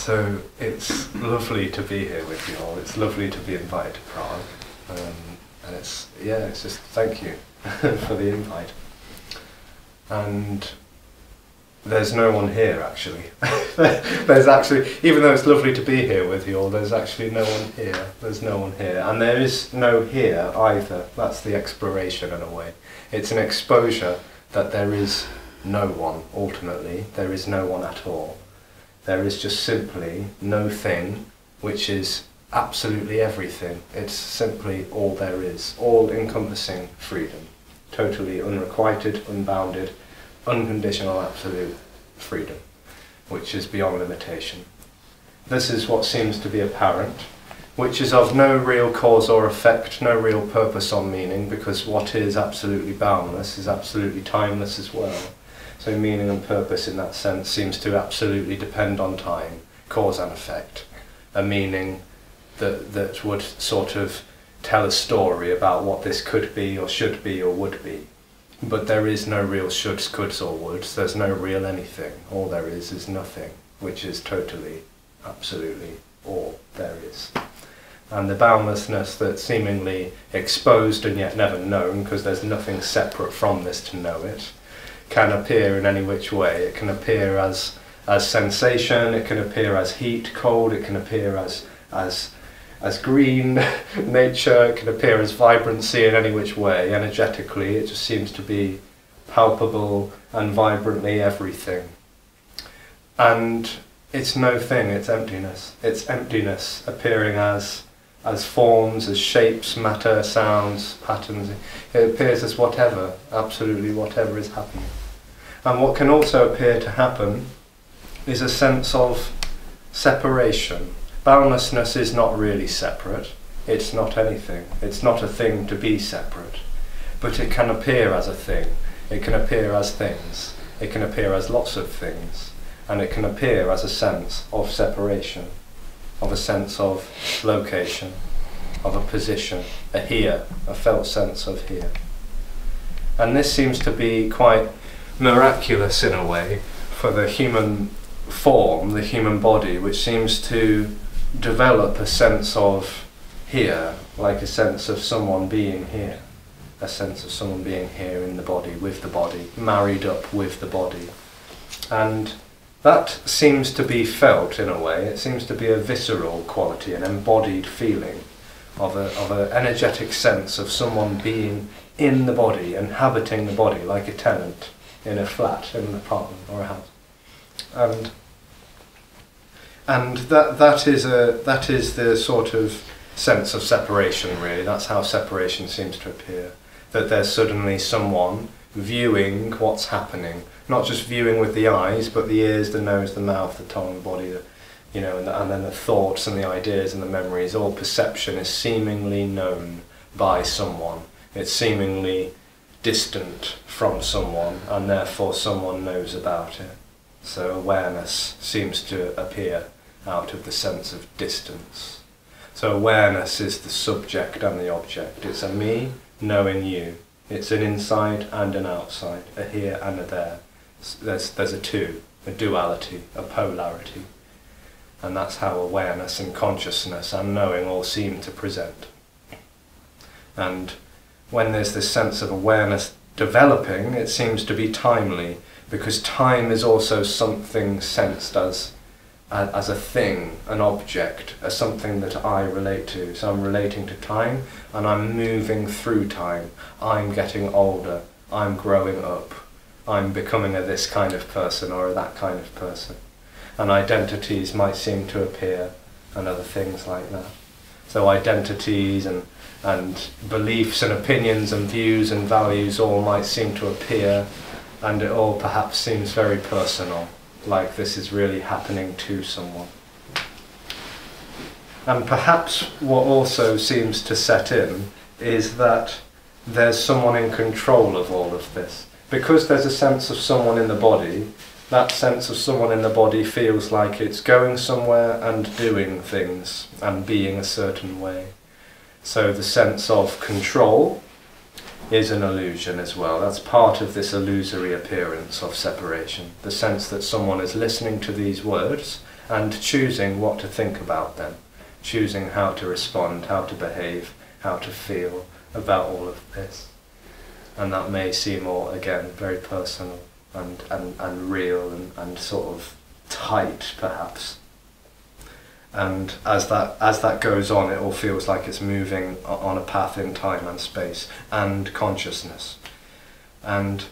So it's lovely to be here with you all. It's lovely to be invited to Prague, and it's just thank you for the invite. And there's no one here actually. There's actually, even though it's lovely to be here with you all, there's actually no one here. There's no one here, and there is no here either. That's the exploration in a way. It's an exposure that there is no one. Ultimately, there is no one at all. There is just simply no thing, which is absolutely everything. It's simply all there is, all-encompassing freedom, totally unrequited, unbounded, unconditional, absolute freedom, which is beyond limitation. This is what seems to be apparent, which is of no real cause or effect, no real purpose or meaning, because what is absolutely boundless is absolutely timeless as well. So meaning and purpose in that sense seems to absolutely depend on time, cause and effect. A meaning that would sort of tell a story about what this could be or should be or would be. But there is no real shoulds, coulds or woulds. There's no real anything. All there is nothing, which is totally, absolutely all there is. And the boundlessness that's seemingly exposed and yet never known, because there's nothing separate from this to know it, can appear in any which way. It can appear as sensation, it can appear as heat, cold, it can appear as green nature, it can appear as vibrancy in any which way. Energetically, it just seems to be palpable and vibrantly everything. And it's no thing, it's emptiness. It's emptiness appearing as forms, as shapes, matter, sounds, patterns. It appears as whatever, absolutely whatever is happening. And what can also appear to happen is a sense of separation. Boundlessness is not really separate. It's not anything. It's not a thing to be separate. But it can appear as a thing. It can appear as things. It can appear as lots of things. And it can appear as a sense of separation, of a sense of location, of a position, a here, a felt sense of here. And this seems to be quite miraculous in a way for the human form, the human body, which seems to develop a sense of here, like a sense of someone being here, a sense of someone being here in the body, with the body, married up with the body. And that seems to be felt in a way. It seems to be a visceral quality, an embodied feeling of an energetic sense of someone being in the body, inhabiting the body, like a tenant in a flat, in an apartment or a house. And that is the sort of sense of separation, really. That's how separation seems to appear. That there's suddenly someone viewing what's happening, not just viewing with the eyes, but the ears, the nose, the mouth, the tongue, the body, and then the thoughts and the ideas and the memories. All perception is seemingly known by someone. It's seemingly distant from someone, and therefore someone knows about it. So awareness seems to appear out of the sense of distance. So awareness is the subject and the object. It's a me knowing you. It's an inside and an outside, a here and a there. There's a two, a duality, a polarity. And that's how awareness and consciousness and knowing all seem to present. And when there's this sense of awareness developing, it seems to be timely, because time is also something sensed as a thing, an object, as something that I relate to. So I'm relating to time, and I'm moving through time. I'm getting older, I'm growing up, I'm becoming a this kind of person or a that kind of person. And identities might seem to appear, and other things like that. So identities and beliefs and opinions and views and values all might seem to appear, and it all perhaps seems very personal, like this is really happening to someone. And perhaps what also seems to set in is that there's someone in control of all of this. Because there's a sense of someone in the body, that sense of someone in the body feels like it's going somewhere and doing things and being a certain way. So the sense of control is an illusion as well. That's part of this illusory appearance of separation. The sense that someone is listening to these words and choosing what to think about them, choosing how to respond, how to behave, how to feel about all of this. And that may seem all, again, very personal and real and sort of tight, perhaps. And as that goes on, it all feels like it's moving on a path in time and space and consciousness. And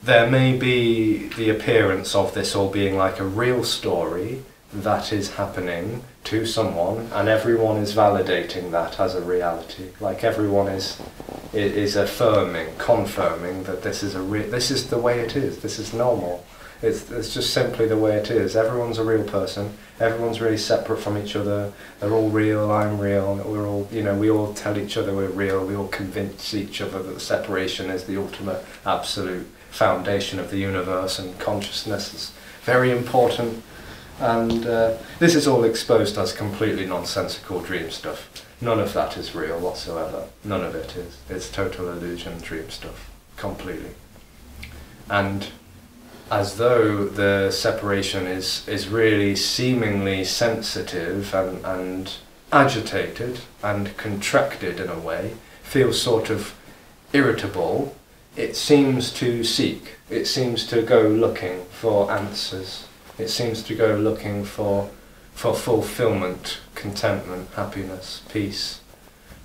there may be the appearance of this all being like a real story that is happening to someone, and everyone is validating that as a reality. Like everyone is affirming, confirming that this is this is the way it is. This is normal. It's just simply the way it is. Everyone's a real person. Everyone's really separate from each other. They're all real. I'm real. We're all, we all tell each other we're real. We all convince each other that separation is the ultimate, absolute foundation of the universe, and consciousness is very important. And this is all exposed as completely nonsensical dream stuff. None of that is real whatsoever. None of it is. It's total illusion, dream stuff, completely. And as though the separation is really seemingly sensitive and agitated and contracted in a way, feels sort of irritable, it seems to seek, it seems to go looking for answers. It seems to go looking for fulfillment, contentment, happiness, peace,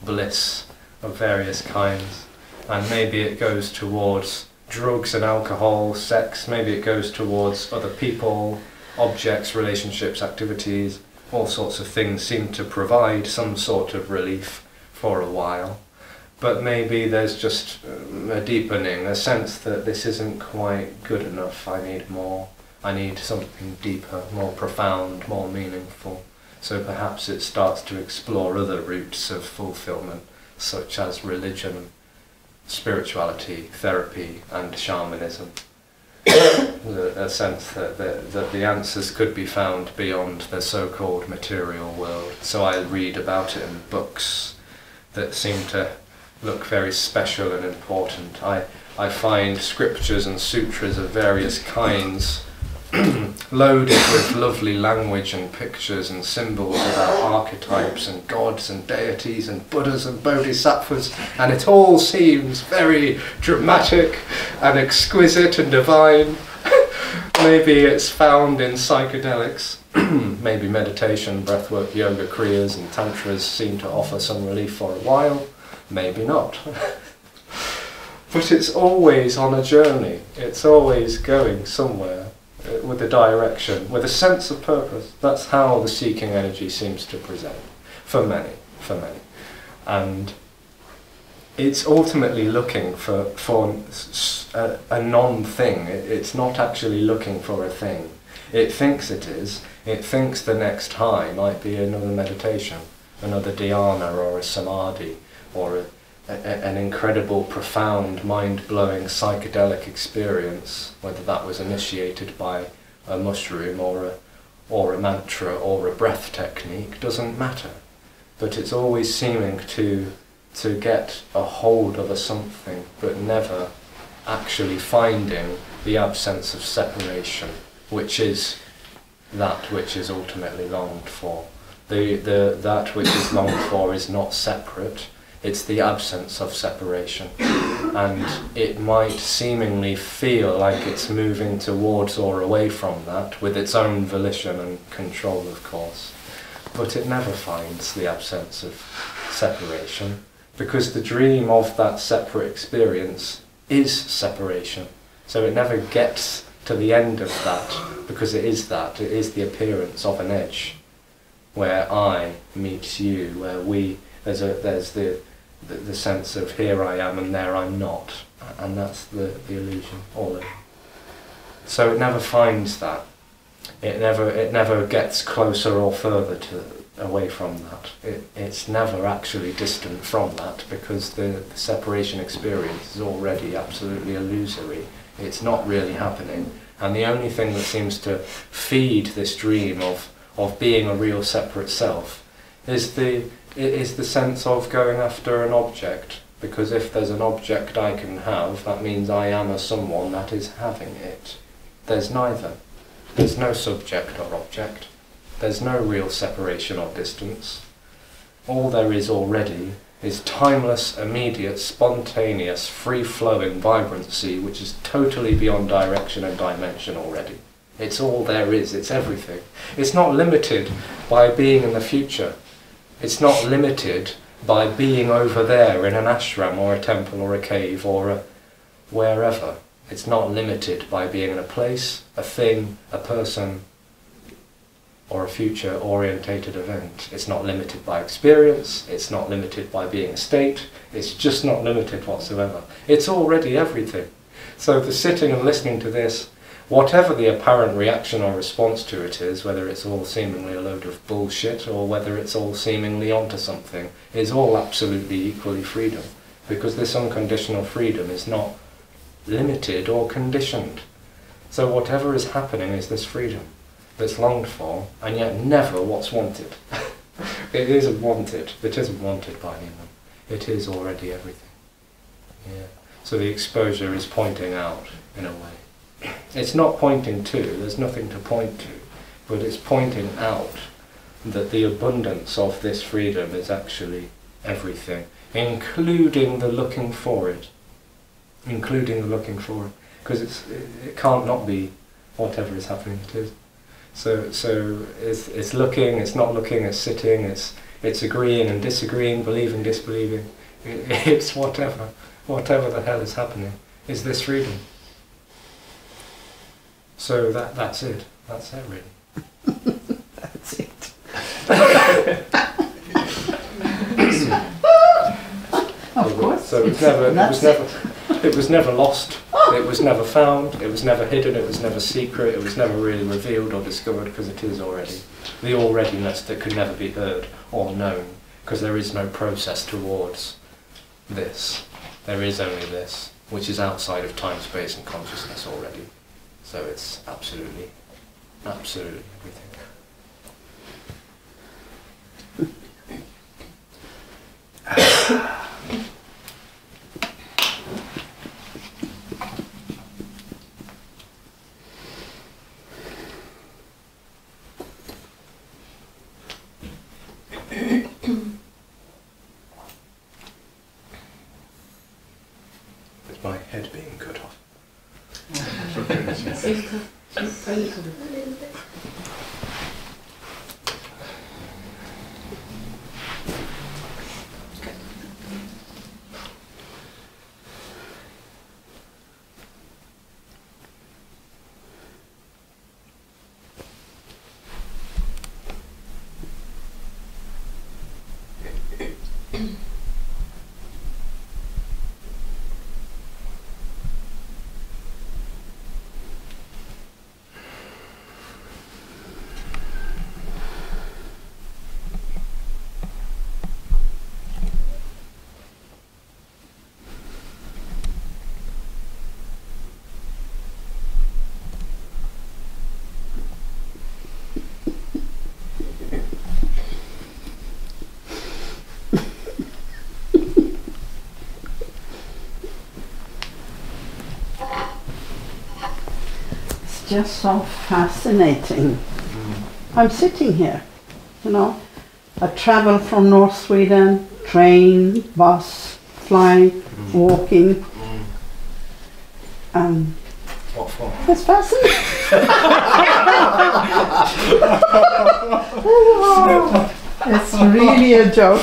bliss of various kinds. And maybe it goes towards drugs and alcohol, sex, maybe it goes towards other people, objects, relationships, activities, all sorts of things seem to provide some sort of relief for a while. But maybe there's just a deepening, a sense that this isn't quite good enough, I need more. I need something deeper, more profound, more meaningful. So perhaps it starts to explore other routes of fulfillment, such as religion, spirituality, therapy, and shamanism. A sense that the answers could be found beyond the so-called material world. So I read about it in books that seem to look very special and important. I find scriptures and sutras of various kinds loaded with lovely language and pictures and symbols about archetypes and gods and deities and Buddhas and bodhisattvas, and it all seems very dramatic and exquisite and divine. Maybe it's found in psychedelics. Maybe meditation, breathwork, yoga, kriyas and tantras seem to offer some relief for a while. Maybe not. But it's always on a journey. It's always going somewhere. With a direction, with a sense of purpose. That's how the seeking energy seems to present, for many. And it's ultimately looking for a non-thing. It's not actually looking for a thing. It thinks it is. It thinks the next high might be another meditation, another dhyana or a samadhi, or an incredible, profound, mind-blowing psychedelic experience, whether that was initiated by a mushroom or a mantra or a breath technique, doesn't matter. But it's always seeming to get a hold of a something, but never actually finding the absence of separation, which is that which is ultimately longed for. That which is longed for is not separate. It's the absence of separation, and it might seemingly feel like it's moving towards or away from that with its own volition and control, of course, but it never finds the absence of separation, because the dream of that separate experience is separation. So it never gets to the end of that, because it is that. It is the appearance of an edge where I meets you, where there's the sense of here I am and there I'm not, and that's the illusion all in. So it never finds that. It never gets closer or further away from that. It's never actually distant from that, because the separation experience is already absolutely illusory. It's not really happening, and the only thing that seems to feed this dream of being a real separate self is the sense of going after an object, because if there's an object I can have, that means I am a someone that is having it. There's neither. There's no subject or object. There's no real separation or distance. All there is already is timeless, immediate, spontaneous, free-flowing vibrancy, which is totally beyond direction and dimension already. It's all there is, it's everything. It's not limited by being in the future. It's not limited by being over there in an ashram or a temple or a cave or wherever. It's not limited by being in a place, a thing, a person, or a future-orientated event. It's not limited by experience, it's not limited by being a state, it's just not limited whatsoever. It's already everything. So for sitting and listening to this, whatever the apparent reaction or response to it is, whether it's all seemingly a load of bullshit or whether it's all seemingly onto something, is all absolutely equally freedom. Because this unconditional freedom is not limited or conditioned. So whatever is happening is this freedom that's longed for, and yet never what's wanted. It isn't wanted. It isn't wanted by anyone. It is already everything. Yeah. So the exposure is pointing out, in a way. It's not pointing to, there's nothing to point to, but it's pointing out that the abundance of this freedom is actually everything, including the looking for it. Including the looking for it. Because it can't not be whatever is happening, it is. So it's looking, it's not looking, it's sitting, it's agreeing and disagreeing, believing, disbelieving. It's whatever the hell is happening, is this freedom. So that's it. That's it, really. That's it. Of course. So it was never lost. It was never found, it was never hidden, it was never secret, it was never really revealed or discovered, because it is already. The alreadiness that could never be heard or known, because there is no process towards this. There is only this, which is outside of time, space and consciousness already. So it's absolutely, absolutely everything. With my head being cut off. A little bit. Just so fascinating. I'm sitting here, you know. I travel from North Sweden, train, bus, flying, walking. What for? It's fascinating. It's really a joke.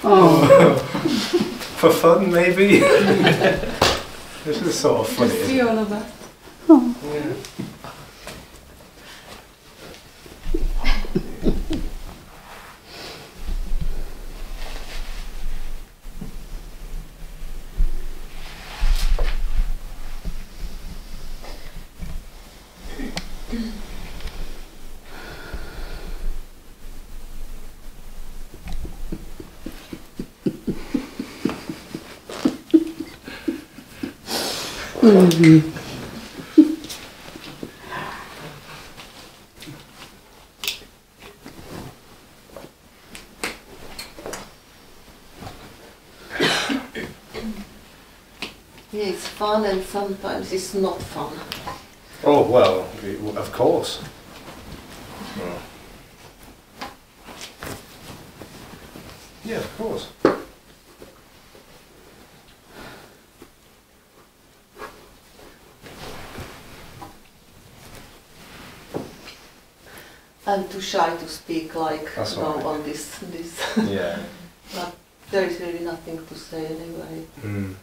Oh. For fun, maybe? This is sort of funny. Just see all of that. Oh. Yeah. Mm-hmm. Yeah, it's fun and sometimes it's not fun. Oh, well, of course. Yeah, of course. I'm too shy to speak like That's now all right. on this. Yeah. But there is really nothing to say anyway. Mm.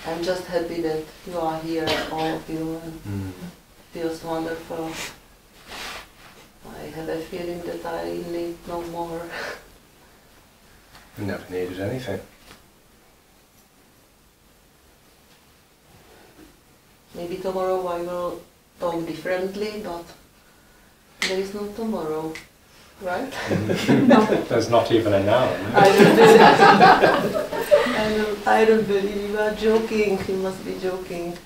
I'm just happy that you are here, all of you, and Mm. it feels wonderful. I have a feeling that I need no more. You never needed anything. Maybe tomorrow I will talk differently, but there is no tomorrow, right? There's not even a now. I don't believe, I don't believe you are joking. You must be joking.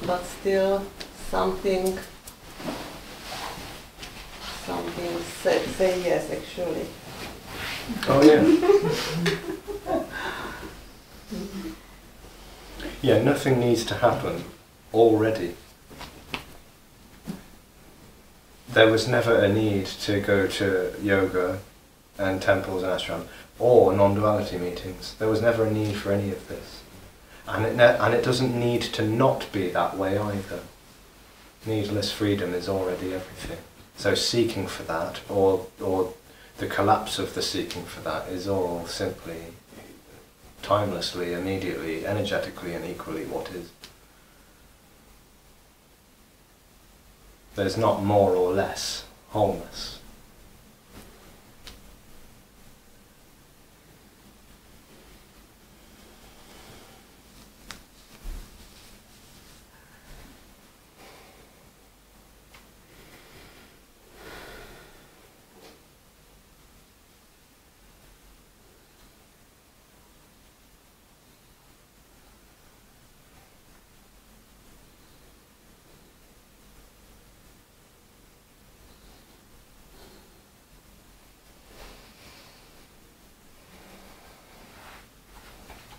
But still, something say yes, actually. Oh yeah. Yeah, nothing needs to happen already. There was never a need to go to yoga and temples and ashram or non-duality meetings. There was never a need for any of this. And it doesn't need to not be that way either. Needless freedom is already everything. So seeking for that, or the collapse of the seeking for that, is all simply, timelessly, immediately, energetically and equally what is. There's not more or less wholeness.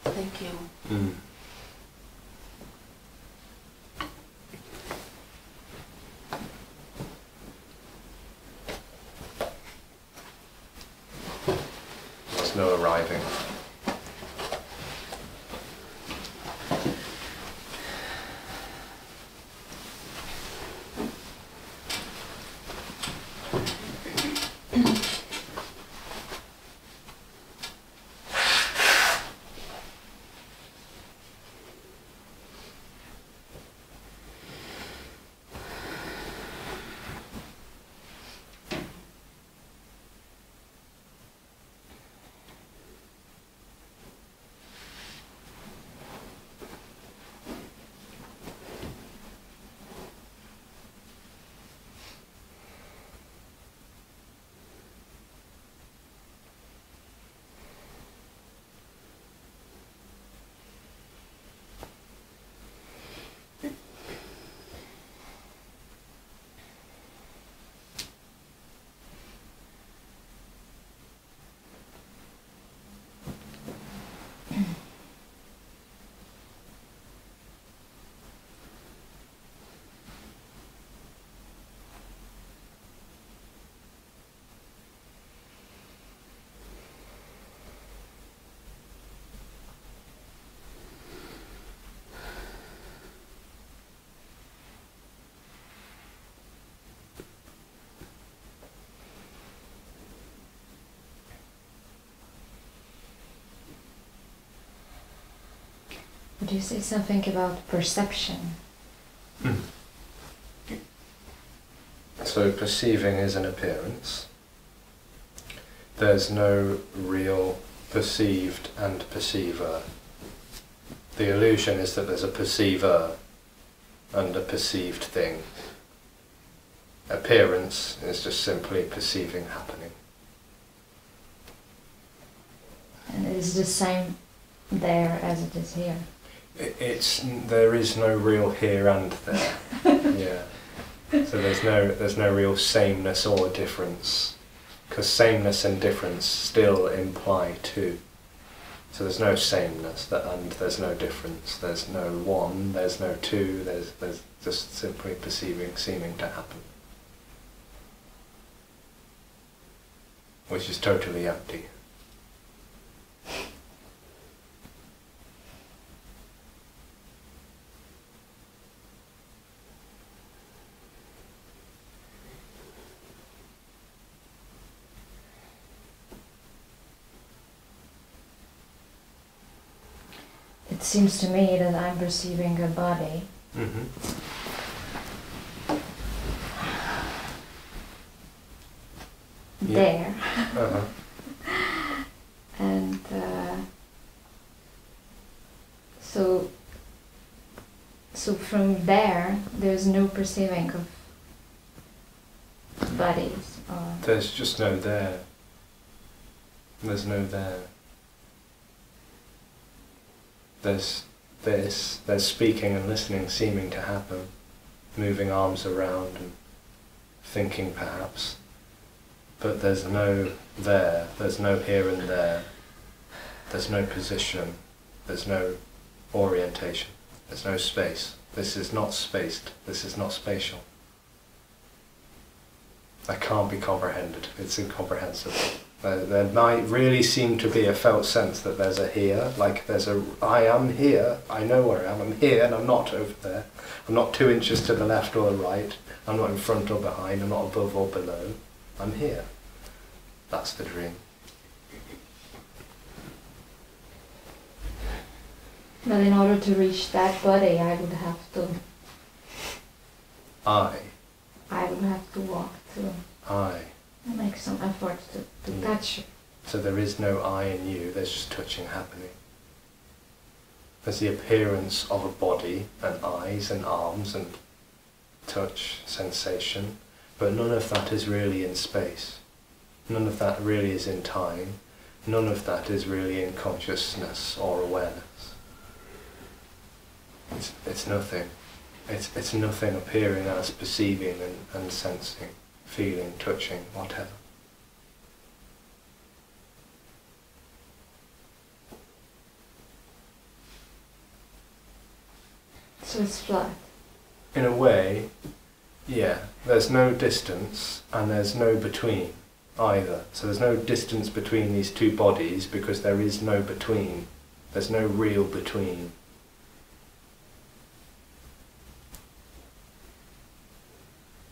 Thank you. Mm. There's no arriving. Would you say something about perception? Mm. So perceiving is an appearance. There's no real perceived and perceiver. The illusion is that there's a perceiver and a perceived thing. Appearance is just simply perceiving happening. And it is the same there as it is here. There is no real here and there. Yeah. So there's no real sameness or difference, because sameness and difference still imply two. So there's no sameness, and there's no difference. There's no one, there's no two, there's just simply perceiving, seeming to happen. Which is totally empty. It seems to me that I'm perceiving a body. Mm-hmm. There. Uh-huh. And so from there, there's no perceiving of bodies. Or There's just no there. There's no there. There's this, there's speaking and listening seeming to happen, moving arms around and thinking perhaps, but there's no there, there's no here and there, there's no position, there's no orientation, there's no space. This is not spaced, this is not spatial. That can't be comprehended, it's incomprehensible. There might really seem to be a felt sense that there's a here, like there's a I am here, I know where I am, I'm here and I'm not over there. I'm not 2 inches to the left or the right, I'm not in front or behind, I'm not above or below. I'm here. That's the dream. but in order to reach that body, I would have to walk to make some effort to touch it. So there is no I in you, there's just touching happening. There's the appearance of a body and eyes and arms and touch, sensation, but none of that is really in space. None of that really is in time. None of that is really in consciousness or awareness. It's nothing. It's nothing appearing as perceiving and sensing, feeling, touching, whatever. So it's flat. In a way, yeah, there's no distance and there's no between either. So there's no distance between these two bodies because there is no between. There's no real between.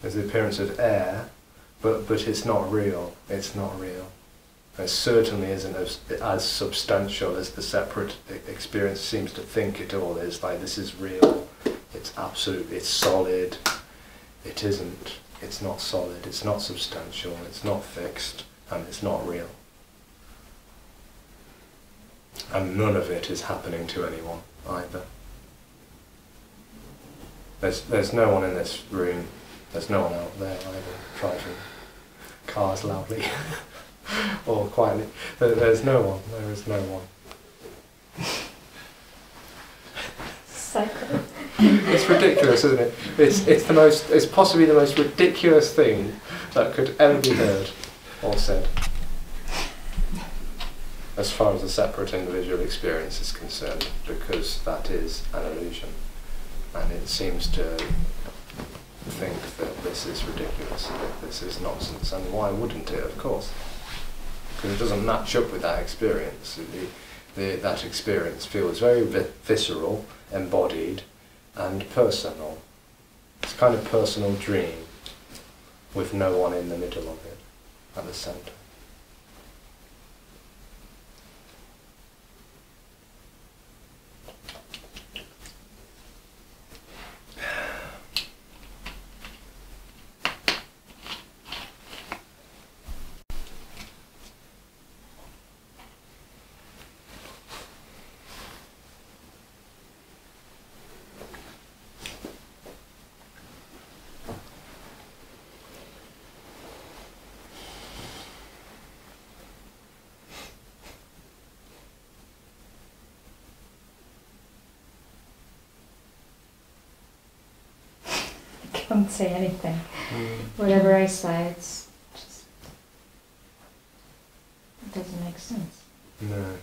There's the appearance of air, but it's not real. It's not real. It certainly isn't as substantial as the separate experience seems to think it all is. Like, this is real. It's absolute. It's solid. It isn't. It's not solid. It's not substantial. It's not fixed, and it's not real. And none of it is happening to anyone either. There's no one in this room. There's no one out there either driving cars loudly or quietly. There's no one. There is no one. Cycle. It's ridiculous, isn't it? It's possibly the most ridiculous thing that could ever be heard or said, as far as a separate individual experience is concerned, because that is an illusion, and it seems to think that this is ridiculous, that this is nonsense, and why wouldn't it? Of course, because it doesn't match up with that experience. That experience feels very visceral, embodied, and personal. It's a kind of personal dream with no one in the middle of it, at the centre. Don't say anything. Whatever I say, it doesn't make sense. No.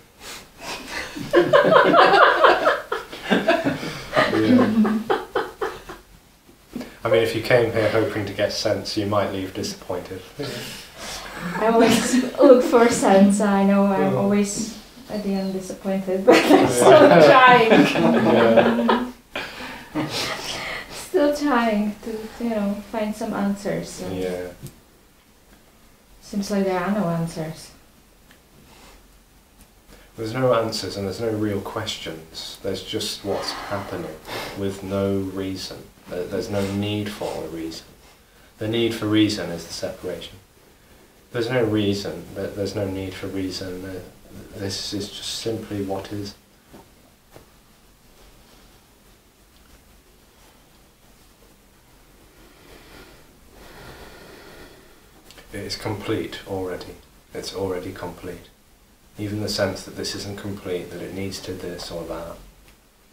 Yeah. I mean, if you came here hoping to get sense, you might leave disappointed. I always look for sense. I know I'm always at the end disappointed, but I'm still trying. Yeah. Still trying to, find some answers. Yeah. Seems like there are no answers. There's no answers and there's no real questions. There's just what's happening with no reason. There's no need for a reason. The need for reason is the separation. There's no reason. There's no need for reason. This is just simply what is. It is complete already. It's already complete. Even the sense that this isn't complete, that it needs to this or that,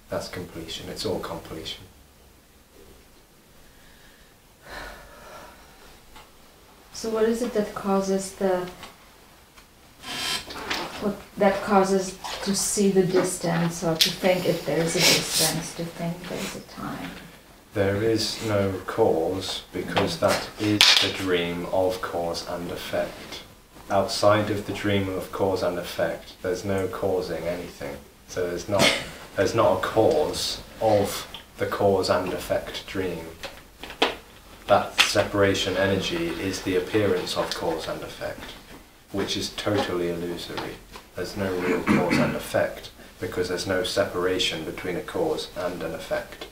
that's completion. It's all completion. So what is it that causes to see the distance, or to think if there is a distance, to think there is a time? There is no cause, because that is the dream of cause and effect. Outside of the dream of cause and effect, there's no causing anything. So there's not a cause of the cause and effect dream. That separation energy is the appearance of cause and effect, which is totally illusory. There's no real cause and effect, because there's no separation between a cause and an effect.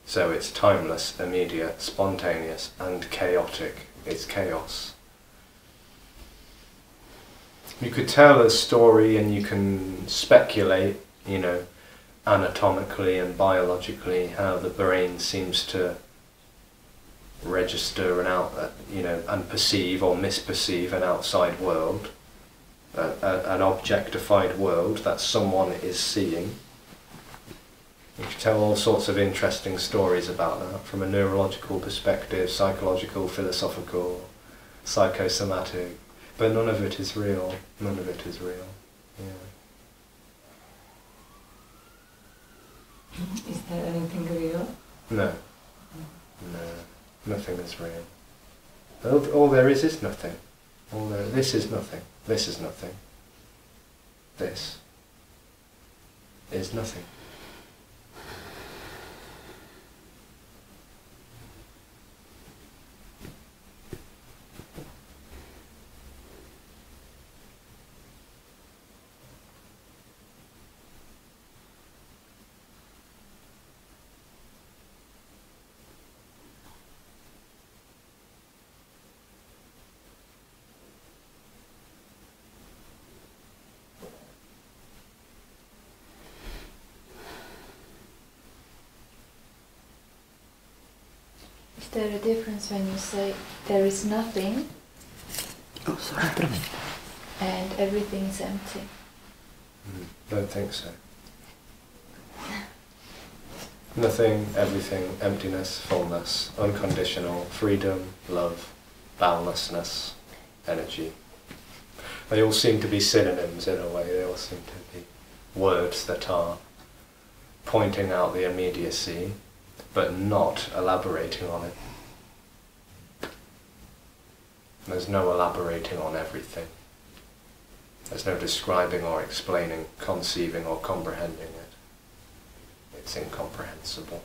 So it's timeless, immediate, spontaneous, and chaotic. It's chaos. You could tell a story and you can speculate, anatomically and biologically, how the brain seems to register and perceive or misperceive an outside world, an objectified world that someone is seeing. You can tell all sorts of interesting stories about that from a neurological perspective, psychological, philosophical, psychosomatic, but none of it is real. None of it is real. Yeah. Is there anything real? No. Nothing is real. All there is nothing. This is nothing. This is nothing. This is nothing. Is there a difference when you say there is nothing and everything's empty? Don't think so. Nothing, everything, emptiness, fullness, unconditional, freedom, love, boundlessness, energy. They all seem to be synonyms in a way. They all seem to be words that are pointing out the immediacy, but not elaborating on it. There's no elaborating on everything. There's no describing or explaining, conceiving or comprehending it. It's incomprehensible.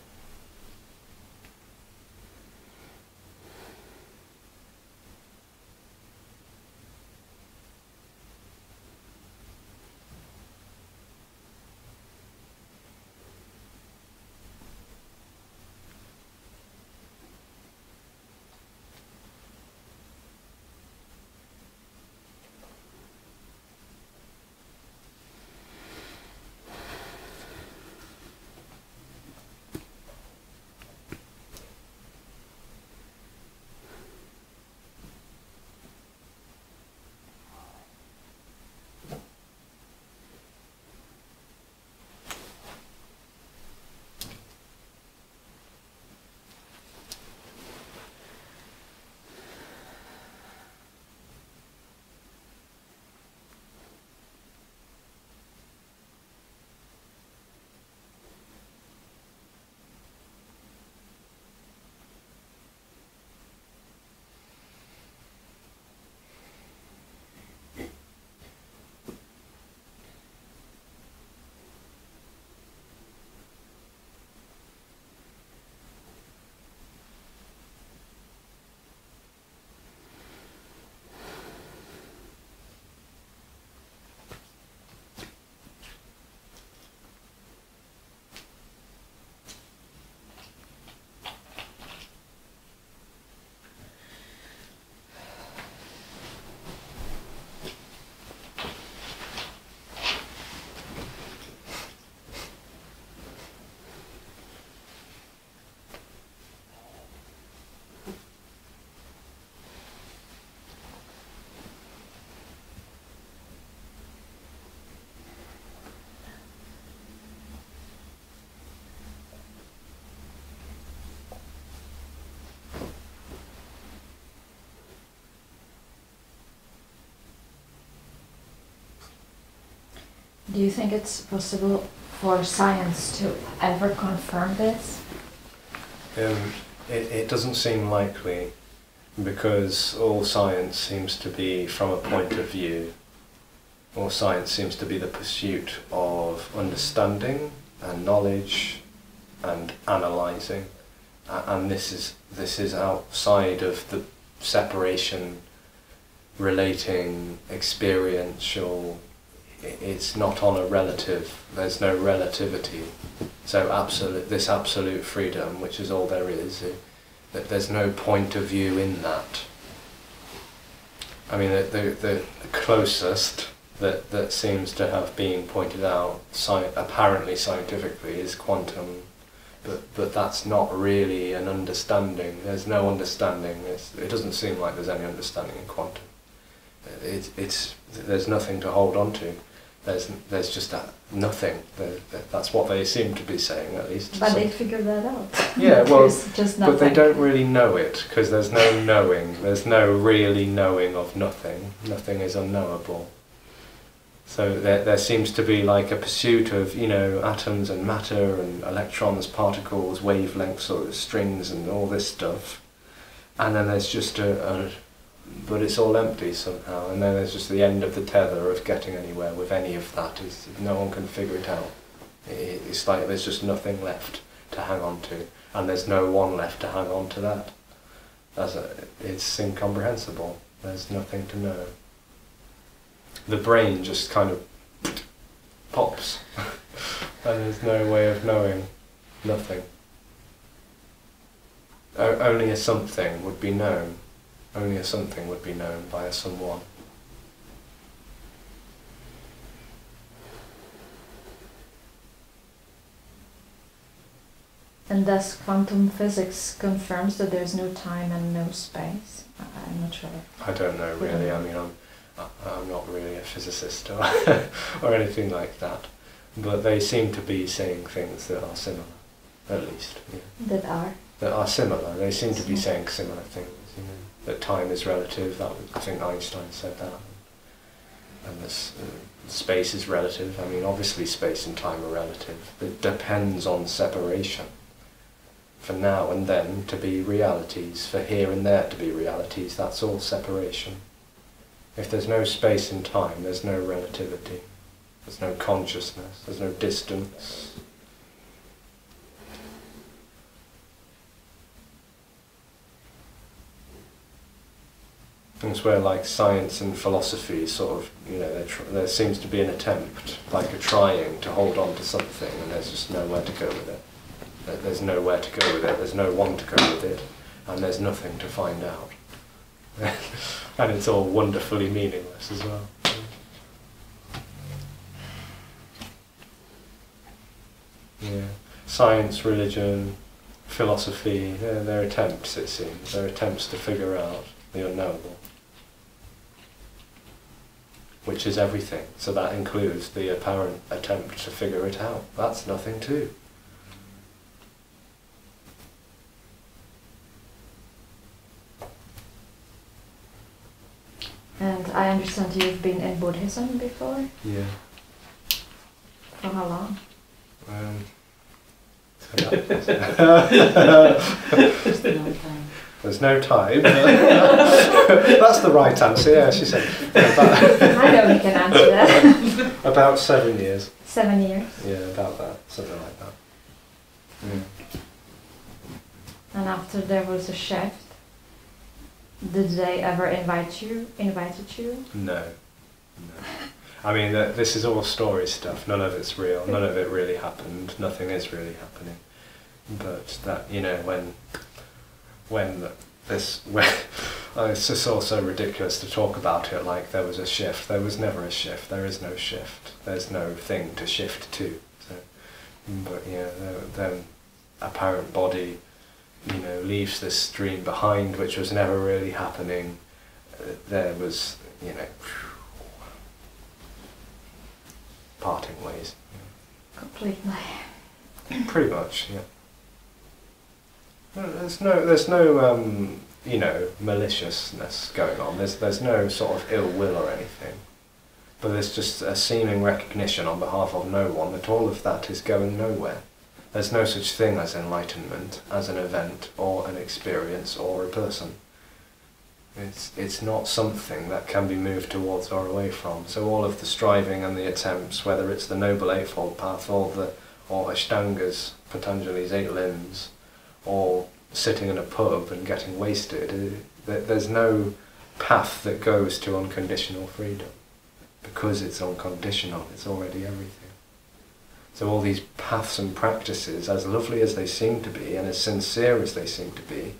Do you think it's possible for science to ever confirm this? It doesn't seem likely, because all science seems to be from a point of view. All science seems to be the pursuit of understanding and knowledge and analysing, and this is outside of the separation, relating, experiential. It's not on a relative. There's no relativity. So this absolute freedom, which is all there is, that there's no point of view in that. I mean, the closest that seems to have been pointed out, apparently scientifically, is quantum, but that's not really an understanding. There's no understanding. It doesn't seem like there's any understanding in quantum. There's nothing to hold on to. There's just nothing. That's what they seem to be saying, at least. But they figured that out. Yeah, well, just but they don't really know it, because there's no knowing. There's no really knowing of nothing. Nothing is unknowable. So there seems to be like a pursuit of, atoms and matter and electrons, particles, wavelengths, or strings and all this stuff. And then there's just but it's all empty somehow, and then there's just the end of the tether of getting anywhere with any of that. No one can figure it out. It's like there's just nothing left to hang on to, and there's no one left to hang on to that. It's incomprehensible. There's nothing to know. The brain just kind of pops, and there's no way of knowing. Nothing. Only a something would be known. Only a something would be known by a someone. And thus quantum physics confirms that there's no time and no space? I'm not sure. I don't know really. I mean, I'm not really a physicist or, or anything like that. But they seem to be saying things that are similar, at least. Yeah. That are similar. They seem to be saying similar things. That time is relative. I think Einstein said that. And this space is relative. I mean, obviously space and time are relative. It depends on separation. For now and then to be realities, for here and there to be realities, that's all separation. If there's no space and time, there's no relativity. There's no consciousness, there's no distance. It's where like science and philosophy sort of, there seems to be an attempt, like a trying to hold on to something, and there's just nowhere to go with it. There's nowhere to go with it, there's no one to go with it, and there's nothing to find out. And it's all wonderfully meaningless as well. Yeah. Science, religion, philosophy, they're attempts, it seems. They're attempts to figure out the unknowable, which is everything. So that includes the apparent attempt to figure it out. That's nothing too. And I understand you've been in Buddhism before? Yeah. For how long? Just a long time. There's no time. That's the right answer, yeah, she said. I know we can answer that. About 7 years. 7 years. Yeah, about that, something like that. Mm. And after there was a shift, did they ever invited you? No. I mean, this is all story stuff. None of it's real. None of it really happened. Nothing is really happening. But that, when it's just also ridiculous to talk about it like there was a shift. There was never a shift. There is no shift. There's no thing to shift to. So, but yeah, the apparent body, leaves this stream behind, which was never really happening. There was, parting ways. Completely. Pretty much, yeah. There's no maliciousness going on. There's no sort of ill will or anything. But there's just a seeming recognition on behalf of no one that all of that is going nowhere. There's no such thing as enlightenment, as an event, or an experience, or a person. It's not something that can be moved towards or away from. So all of the striving and the attempts, whether it's the Noble Eightfold Path or Ashtangas, Patanjali's 8 limbs, or sitting in a pub and getting wasted, there's no path that goes to unconditional freedom. Because it's unconditional, it's already everything. So all these paths and practices, as lovely as they seem to be, and as sincere as they seem to be,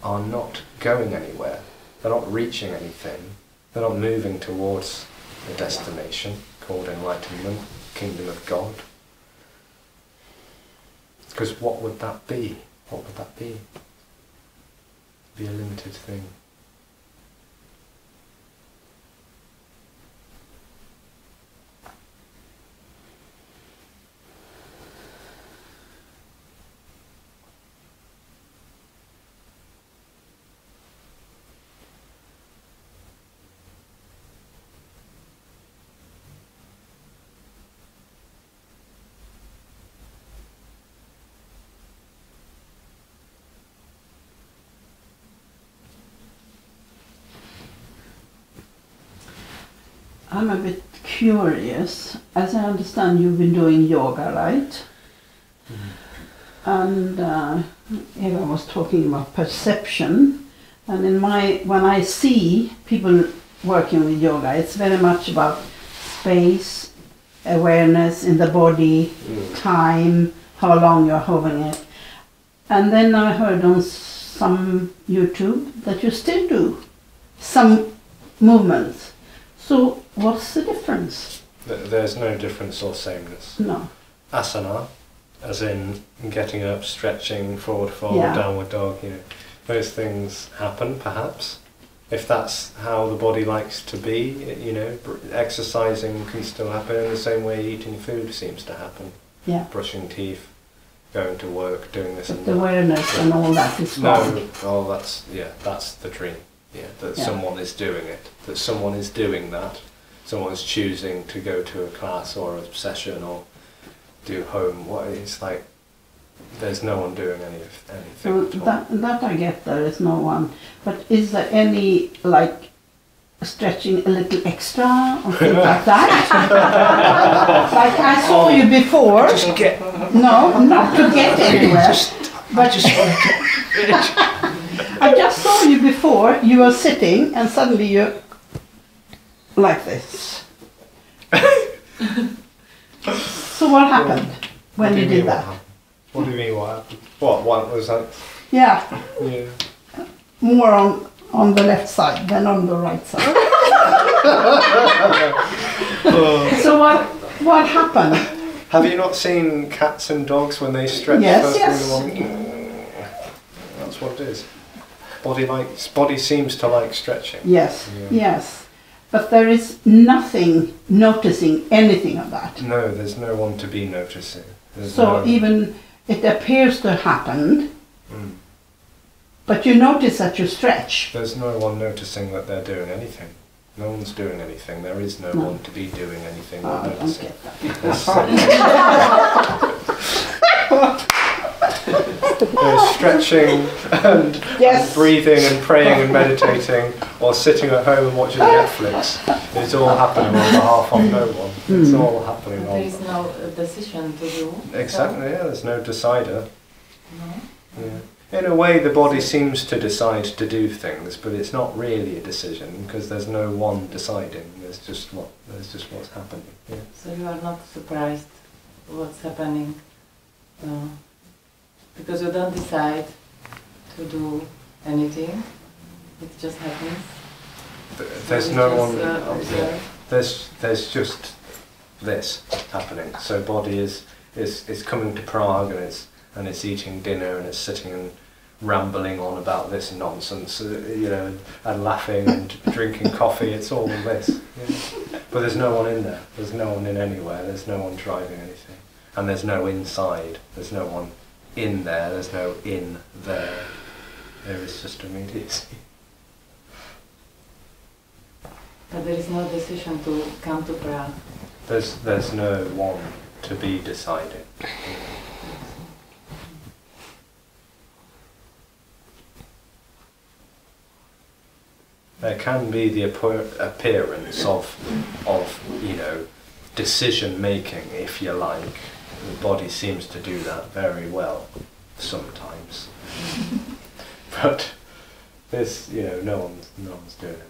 are not going anywhere. They're not reaching anything. They're not moving towards a destination called enlightenment, kingdom of God. Because what would that be? What would that be? It'd be a limited thing. I'm a bit curious. As I understand, you've been doing yoga, right? And Eva was talking about perception. And when I see people working with yoga, it's very much about space, awareness in the body, time, how long you're holding it. And then I heard on some YouTube that you still do some movements. So what's the difference? There's no difference or sameness. No. Asana, as in getting up, stretching, forward fold, downward dog, those things happen perhaps. If that's how the body likes to be, exercising can still happen in the same way eating food seems to happen. Yeah. Brushing teeth, going to work, doing this and the that. Awareness and all that is gone. No, that's the dream. Yeah, that someone is doing it, that someone is doing that, someone's choosing to go to a class or a session or do home. It's like there's no one doing anything. So that I get, there is no one. But is there any like stretching a little extra or things like that? Like I saw you before. Just get. No, not to get anywhere. But I just saw you before. You were sitting and suddenly you're like this. So what happened when you did that? What do you mean what happened? What was that? Yeah. Yeah. More on the left side than on the right side. So what happened? Have you not seen cats and dogs when they stretch? Yes. That's what it is. Body seems to like stretching. Yes, Yeah. yes. But there is nothing noticing anything of that. No, there's no one to be noticing. Even it appears to happen, but you notice that you stretch. There's no one noticing that they're doing anything. No one's doing anything. There is no one to be doing anything or I don't noticing. get that. There's stretching and breathing and praying and meditating or sitting at home and watching Netflix. It's all happening on behalf of no one. It's all happening There on... is no decision to do. Exactly, yeah, there's no decider. No. Yeah. In a way, the body seems to decide to do things, but it's not really a decision because there's no one deciding. There's just what's happening. Yeah. So you are not surprised what's happening, because you don't decide to do anything. It just happens. There's So no you one. just, observe. There's just this happening. So body is coming to Prague and it's eating dinner and it's sitting and rambling on about this nonsense, and laughing and drinking coffee. It's all this. Yeah. But there's no one in there. There's no one in anywhere. There's no one driving anything. And there's no inside. There's no one in there. There's no in there. There is just immediacy. But there is no decision to come to Prague. There's no one to be decided. There can be the appearance of decision making, if you like. The body seems to do that very well sometimes. But there's, no one's doing anything.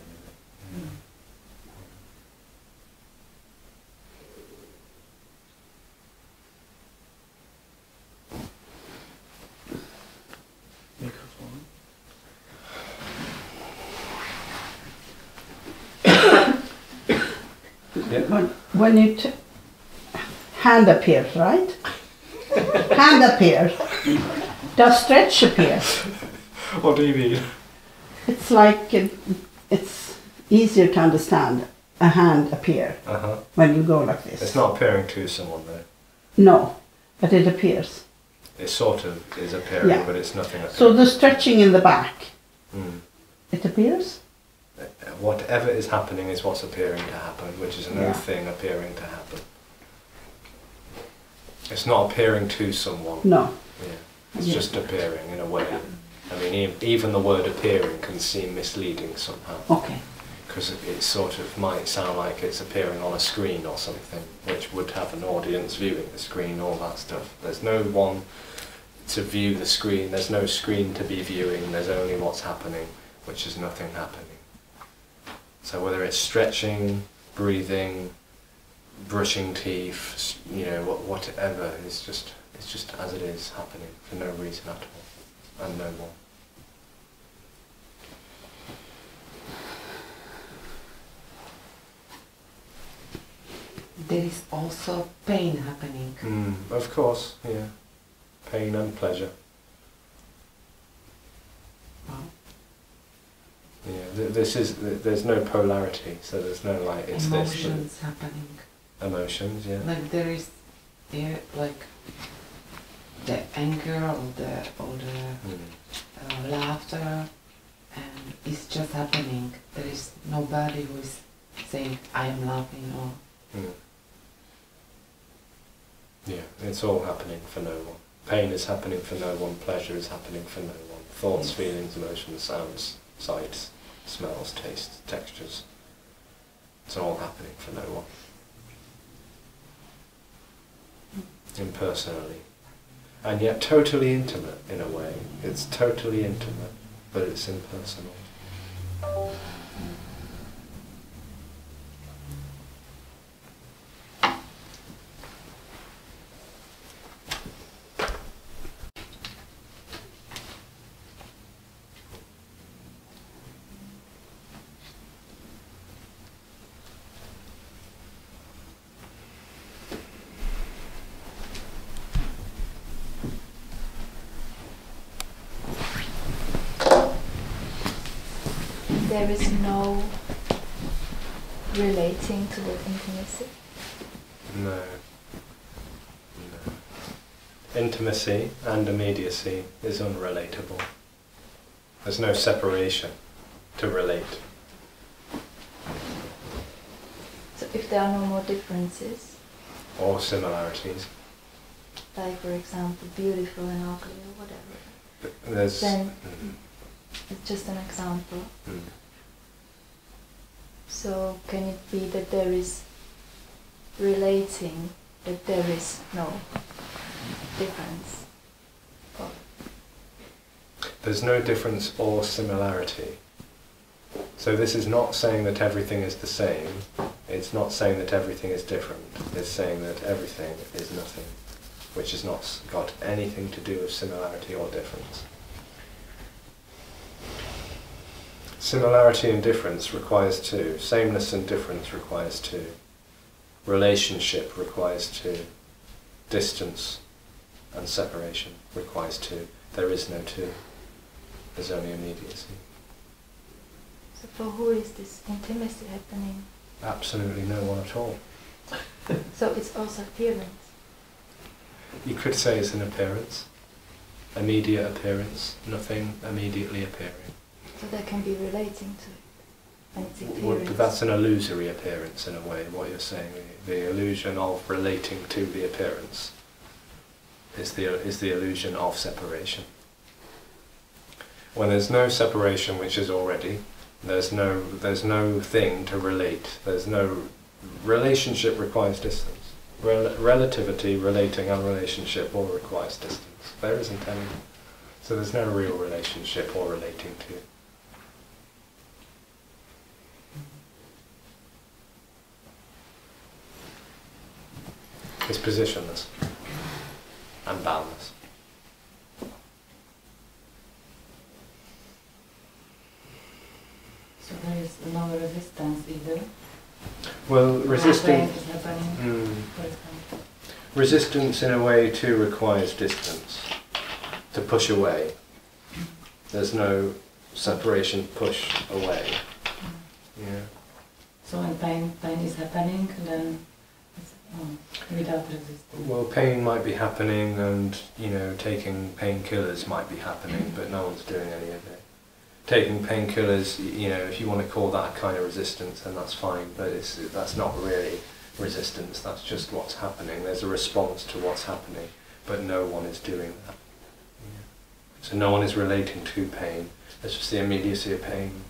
Yeah. When you hand appears, right? Hand appears. Does stretch appear? What do you mean? It's like it's easier to understand a hand appear when you go like this. It's not appearing to someone though. No, but it appears. It sort of is appearing, but it's nothing appearing. So the stretching in the back, it appears? Whatever is happening is what's appearing to happen, which is another thing appearing to happen. It's not appearing to someone. No. Yeah. It's just appearing in a way. I mean, even the word appearing can seem misleading somehow. Okay. Because it sort of might sound like it's appearing on a screen or something, which would have an audience viewing the screen, all that stuff. There's no one to view the screen, there's no screen to be viewing, there's only what's happening, which is nothing happening. So whether it's stretching, breathing, brushing teeth, whatever, it's just as it is happening for no reason at all, and no more. There is also pain happening. Of course, yeah. Pain and pleasure. Wow. Yeah, there's no polarity, so there's no like it's emotions this. happening. Emotions, yeah. Like there is, like the anger or the laughter, and it's just happening. There is nobody who is saying I am laughing or. Yeah, it's all happening for no one. Pain is happening for no one. Pleasure is happening for no one. Thoughts, feelings, emotions, sounds, sights, smells, tastes, textures. It's all happening for no one. Impersonally. And yet totally intimate in a way. It's totally intimate, but it's impersonal. There is no relating to the intimacy? No. Intimacy and immediacy is unrelatable. There's no separation to relate. So if there are no more differences? Or similarities. Like for example, beautiful and ugly or whatever. There's, then it's just an example. So can it be that there is relating, that there is no difference? There's no difference or similarity. So this is not saying that everything is the same. It's not saying that everything is different. It's saying that everything is nothing, which has not got anything to do with similarity or difference. Similarity and difference requires two. Sameness and difference requires two. Relationship requires two. Distance and separation requires two. There is no two. There's only immediacy. So for who is this intimacy happening? Absolutely no one at all. So it's also appearance? You could say it's an appearance. Immediate appearance. Nothing immediately appearing. So there can be relating to it? That's an illusory appearance in a way, what you're saying. The illusion of relating to the appearance is the illusion of separation. When there's no separation, which is already, there's no thing to relate. There's no relationship requires distance. Relativity, relating, and relationship all requires distance. There isn't any. So there's no real relationship or relating to. It's positionless and boundless. So there is no resistance either. Well, resistance. Is happening, for example. Resistance in a way too requires distance. To push away. There's no separation, push away. Yeah. So when pain is happening, then it's without resistance. Well, pain might be happening, and taking painkillers might be happening, but no one's doing any of it. Taking painkillers, if you want to call that a kind of resistance, then that's fine, but that's not really resistance, that's just what's happening. There's a response to what's happening, but no one is doing that. Yeah. So no one is relating to pain, there's just the immediacy of pain,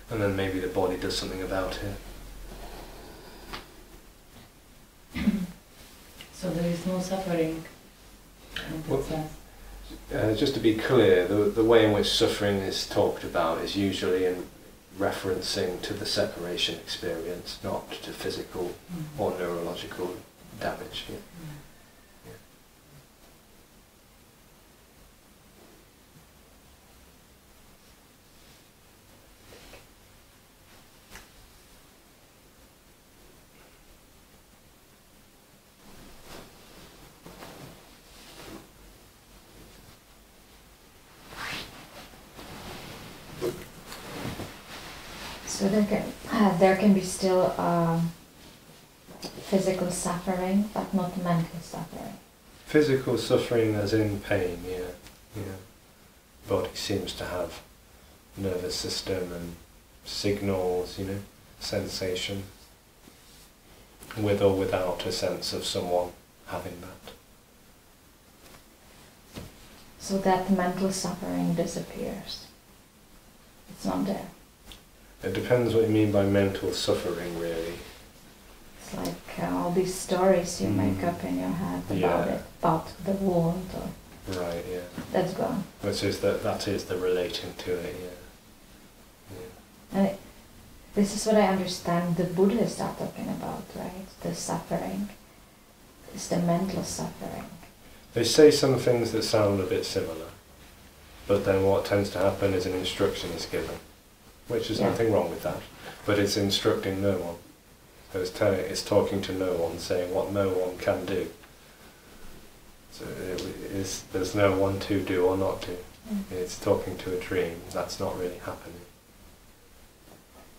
and then maybe the body does something about it. So there is no suffering in that sense. Just to be clear, the way in which suffering is talked about is usually in referencing to the separation experience, not to physical or neurological damage. Yeah. Yeah. So there can be still physical suffering, but not mental suffering. Physical suffering as in pain, yeah. Body seems to have nervous system and signals, sensation, with or without a sense of someone having that. So that mental suffering disappears. It's not there. It depends what you mean by mental suffering, really. It's like all these stories you make up in your head about it, about the wound, or right, yeah. That's gone. Which is that is the relating to it, yeah. And this is what I understand the Buddhists are talking about, right? The suffering is the mental suffering. They say some things that sound a bit similar, but then what tends to happen is an instruction is given. Which is nothing wrong with that, but it's instructing no one. So it's talking to no one, saying what no one can do. So there's no one to do or not do. It's talking to a dream. That's not really happening.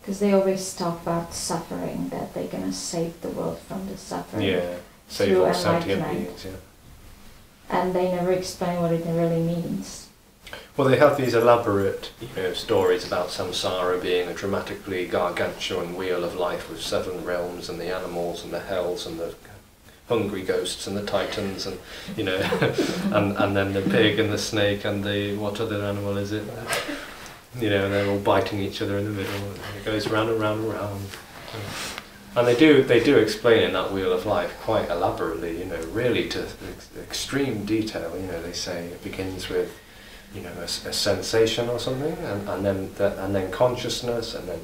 Because they always talk about suffering, that they're going to save the world from the suffering. Yeah, save all sentient beings, yeah. And they never explain what it really means. Well, they have these elaborate, stories about samsara being a dramatically gargantuan wheel of life with 7 realms and the animals and the hells and the hungry ghosts and the titans and, and then the pig and the snake and the, what other animal is it? They're all biting each other in the middle and it goes round and round and round. And they do explain in that wheel of life quite elaborately, really to extreme detail. They say it begins with a sensation or something, and then consciousness, and then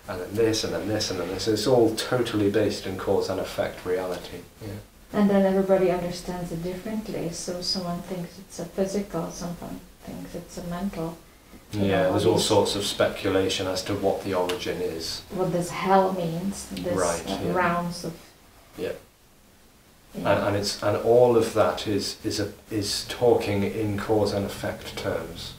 and then this, and then this, and then this. It's all totally based in cause and effect reality. Yeah. And then everybody understands it differently. So someone thinks it's a physical, someone thinks it's a mental. There's all sorts of speculation as to what the origin is. What this hell means. This rounds of. Yeah. And all of that is talking in cause and effect terms,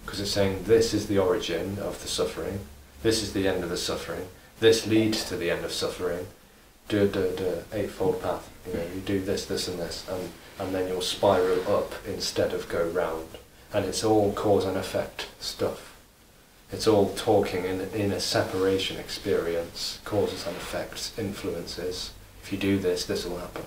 because it's saying this is the origin of the suffering, this is the end of the suffering, this leads to the end of suffering, eightfold path. You do this, this, and this, and then you'll spiral up instead of go round, and it's all cause and effect stuff. It's all talking in a separation experience, causes and effects, influences. If you do this, this will happen.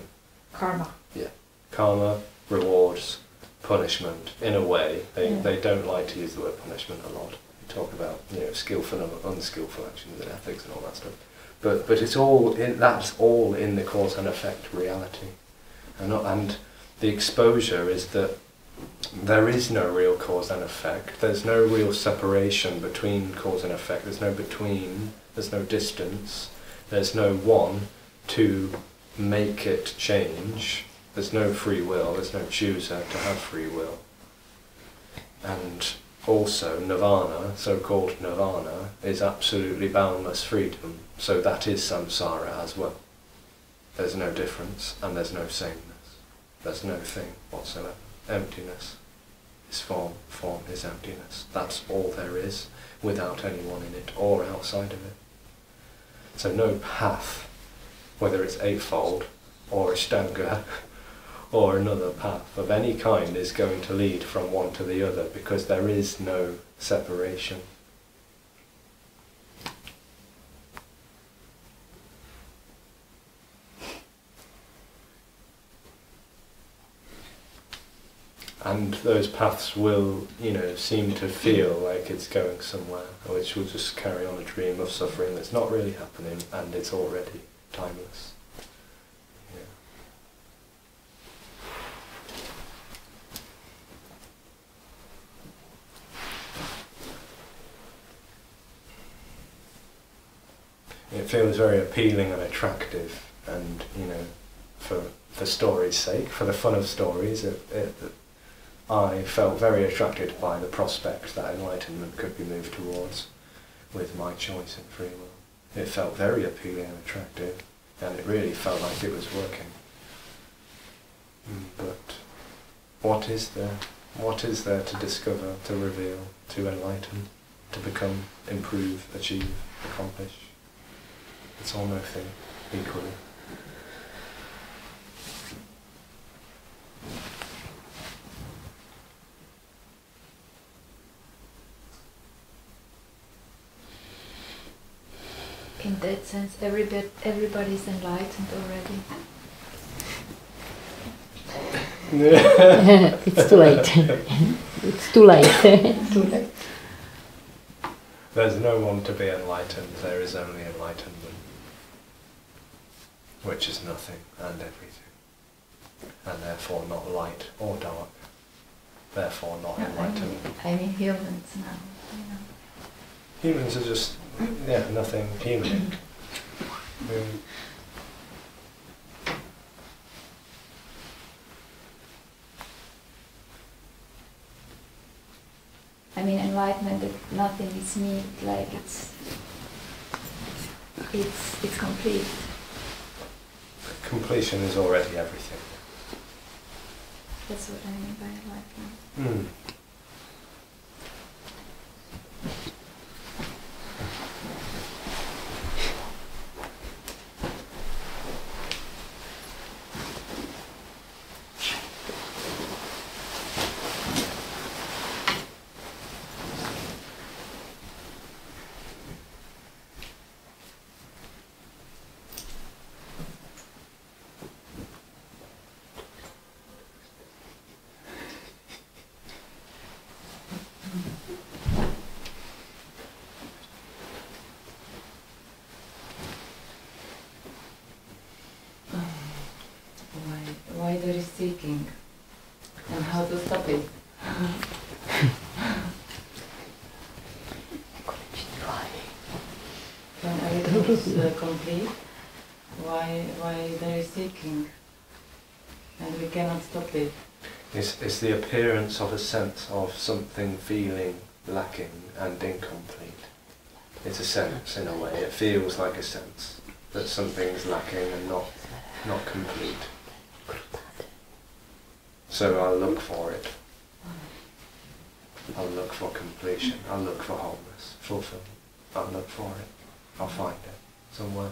Karma. Yeah. Karma, rewards, punishment. In a way, they don't like to use the word punishment a lot. They talk about, you know, skillful and unskillful actions and ethics and all that stuff. But it's all that's all in the cause and effect reality. And the exposure is that there is no real cause and effect. There's no real separation between cause and effect. There's no between. There's no distance. There's no one to make it change. There's no free will. There's no chooser to have free will. And also nirvana, so-called nirvana, is absolutely boundless freedom. So that is samsara as well. There's no difference and there's no sameness. There's no thing whatsoever. Emptiness is form, form is emptiness. That's all there is, without anyone in it or outside of it. So no path, whether it's eightfold or Ashtanga or another path of any kind, is going to lead from one to the other, because there is no separation. And those paths will, you know, seem to feel like it's going somewhere, which will just carry on a dream of suffering that's not really happening, and it's already timeless. Yeah. It feels very appealing and attractive, and, you know, for story's sake, for the fun of stories, I felt very attracted by the prospect that enlightenment could be moved towards with my choice and free will. It felt very appealing and attractive, and it really felt like it was working. But what is there? What is there to discover, to reveal, to enlighten, to become, improve, achieve, accomplish? It's all nothing, equally. In that sense, everybody's enlightened already. It's too late. It's too late. Too late. There's no one to be enlightened, there is only enlightenment, which is nothing and everything, and therefore not light or dark, therefore not enlightenment. I mean humans now, you know. Humans are just, nothing human. I mean enlightenment, that nothing is me, like it's complete. Completion is already everything. That's what I mean by enlightenment. Why there is seeking and how to stop it. When everything is complete, why there is seeking and we cannot stop it. It's the appearance of a sense of something feeling lacking and incomplete. It's a sense in a way, it feels like a sense that something's lacking and not complete. So I'll look for it. I'll look for completion. I'll look for wholeness, fulfillment. I'll look for it. I'll find it somewhere.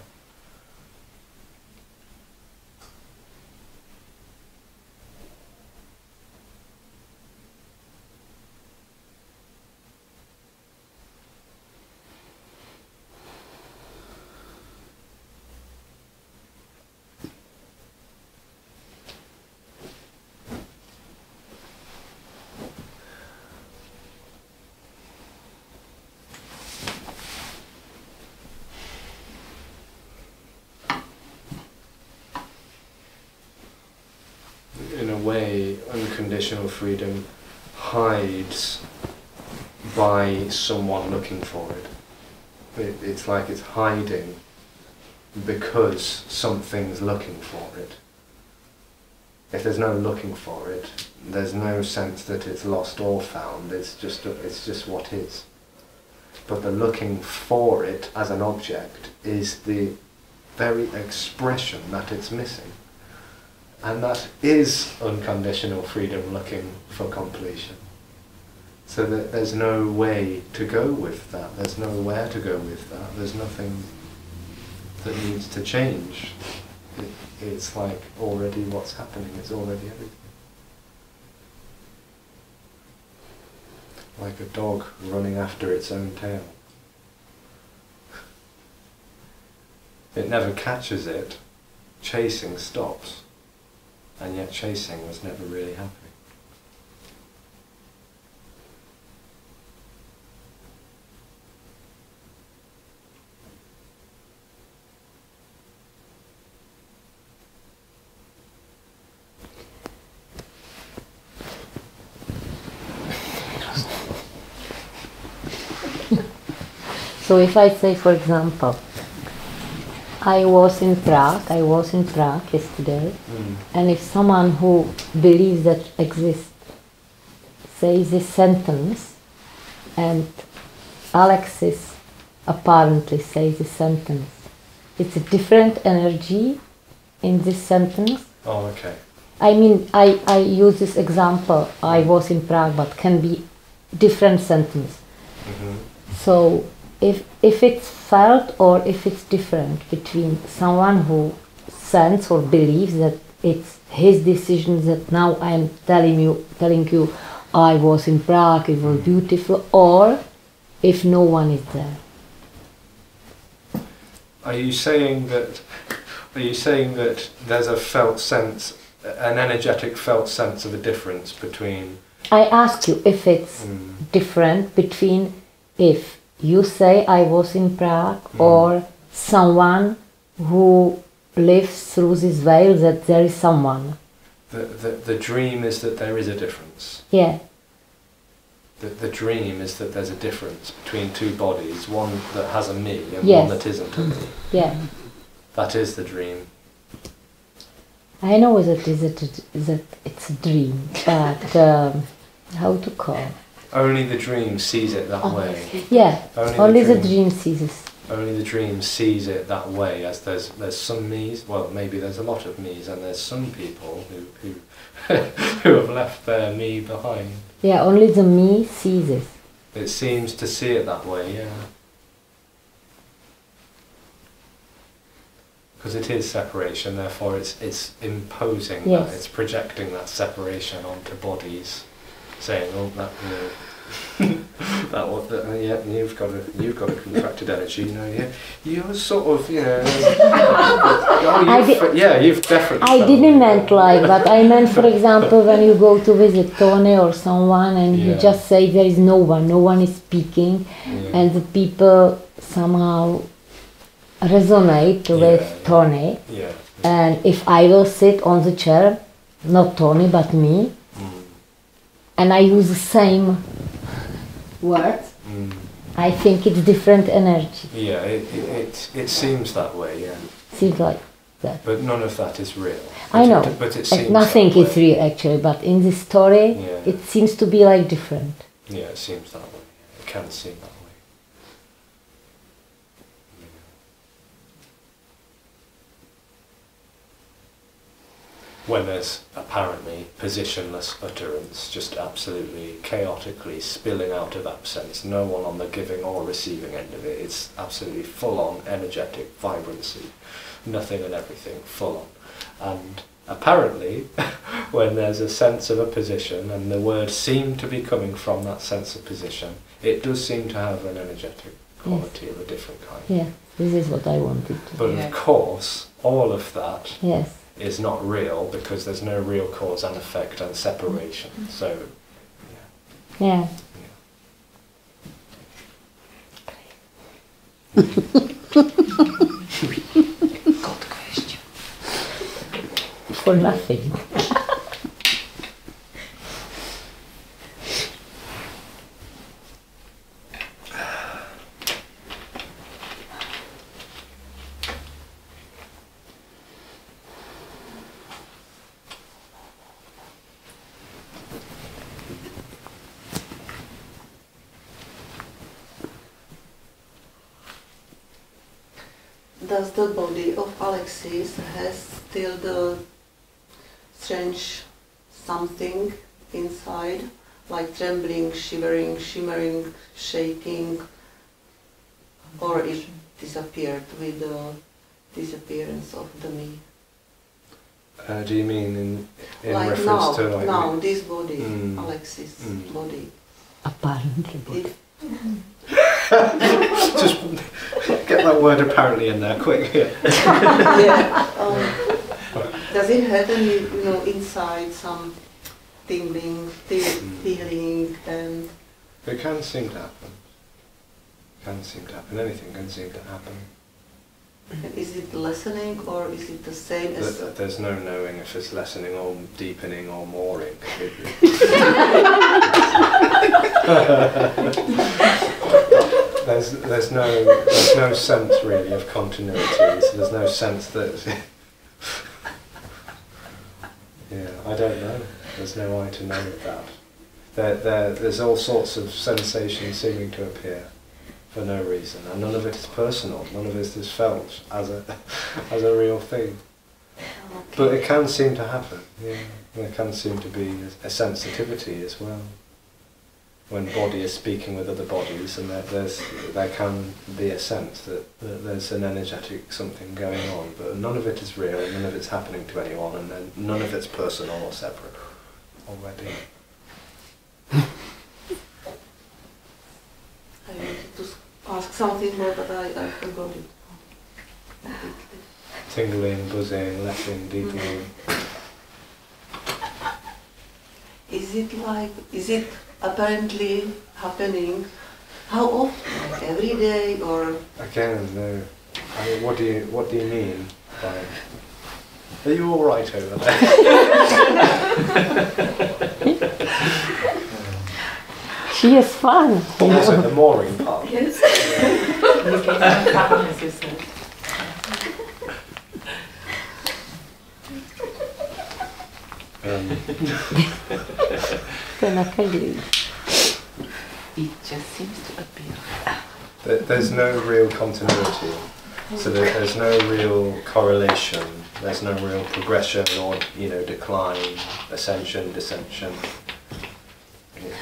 way unconditional freedom hides by someone looking for it. It's like it's hiding because something's looking for it. If there's no looking for it, there's no sense that it's lost or found. It's just what is. But the looking for it as an object is the very expression that it's missing. And that is unconditional freedom looking for completion. So that there's no way to go with that. There's nowhere to go with that. There's nothing that needs to change. It's like already what's happening. It's already everything. Like a dog running after its own tail. It never catches it. Chasing stops. And yet chasing was never really happening. So if I say, for example, I was in Prague yesterday, and if someone who believes that exists says this sentence, and Alexis apparently says this sentence, it's a different energy in this sentence. Oh, okay. I mean, I use this example, I was in Prague, but can be different sentence. So if it's felt or if it's different between someone who senses or believes that it's his decision that now I'm telling you I was in Prague, it was beautiful, or if no one is there. Are you saying that there's a felt sense, an energetic felt sense of a difference between... I ask you if it's different between if you say I was in Prague or someone who lives through this veil that there is someone. The dream is that there is a difference. Yeah. The dream is that there's a difference between two bodies, one that has a me and Yes. one that isn't a me. Yeah. That is the dream. I know that it's a dream, but how to call? Only the dream sees it that way. Yeah, only the dream sees it. Only the dream sees it that way, as there's some me's, well maybe there's a lot of me's, and there's some people who who have left their me behind. Yeah, only the me sees it. It seems to see it that way, yeah. Because it is separation, therefore it's imposing Yes. that, it's projecting that separation onto bodies, saying, oh, that, yeah, you've got a contracted energy, you know, you're sort of, you know, you've definitely. I didn't meant like, but I meant, for example, when you go to visit Tony or someone and you just say there is no one is speaking, and the people somehow resonate with Tony. Yeah. And if I will sit on the chair, not Tony but me, and I use the same words, I think it's different energy. Yeah, it seems that way, yeah. Seems like that. But none of that is real. I know. But it seems nothing that way. is real actually, but in this story, it seems to be like different. Yeah, it seems that way. It can seem that way. When there's apparently positionless utterance, just absolutely chaotically spilling out of absence, no one on the giving or receiving end of it, it's absolutely full-on energetic vibrancy, nothing and everything, full-on. And apparently, when there's a sense of a position, and the words seem to be coming from that sense of position, it does seem to have an energetic quality of a different kind. Yeah, this is what I wanted to. But of course, all of that is not real, because there's no real cause and effect and separation. So, yeah. Good question. For nothing. does the body of Alexis has still the strange something inside, like trembling, shivering, shimmering, shaking, or it disappeared with the disappearance of the me? Do you mean in like reference to like now this body, Mm. Alexis' Mm. body? Apparently. It, Just get that word apparently in there, quick. yeah. Does it have any, inside some tingling, feeling, and It can seem to happen. Can seem to happen. Anything can seem to happen. is it lessening or is it the same as? There's no knowing if it's lessening or deepening or mooring. There's no sense really of continuity. So there's no sense that. Yeah, I don't know. There's no way to know that. There's all sorts of sensations seeming to appear for no reason, and none of it is personal. None of it is felt as a real thing. Okay. But it can seem to happen. Yeah, there can seem to be a sensitivity as well. When body is speaking with other bodies, and there can be a sense that there's an energetic something going on, but none of it is real, none of it's happening to anyone, and then none of it's personal or separate already. I wanted to ask something more, but I forgot it. Tingling, buzzing, lashing, deepening. Is it apparently happening? How often? Every day or? Again, no. I mean, what do you mean by? Are you all right over there? She is fun. Is it the mooring part? Yes. You can have fun, as you said. It just seems to appear. There's no real continuity, so there's no real correlation. There's no real progression or decline, ascension, descension.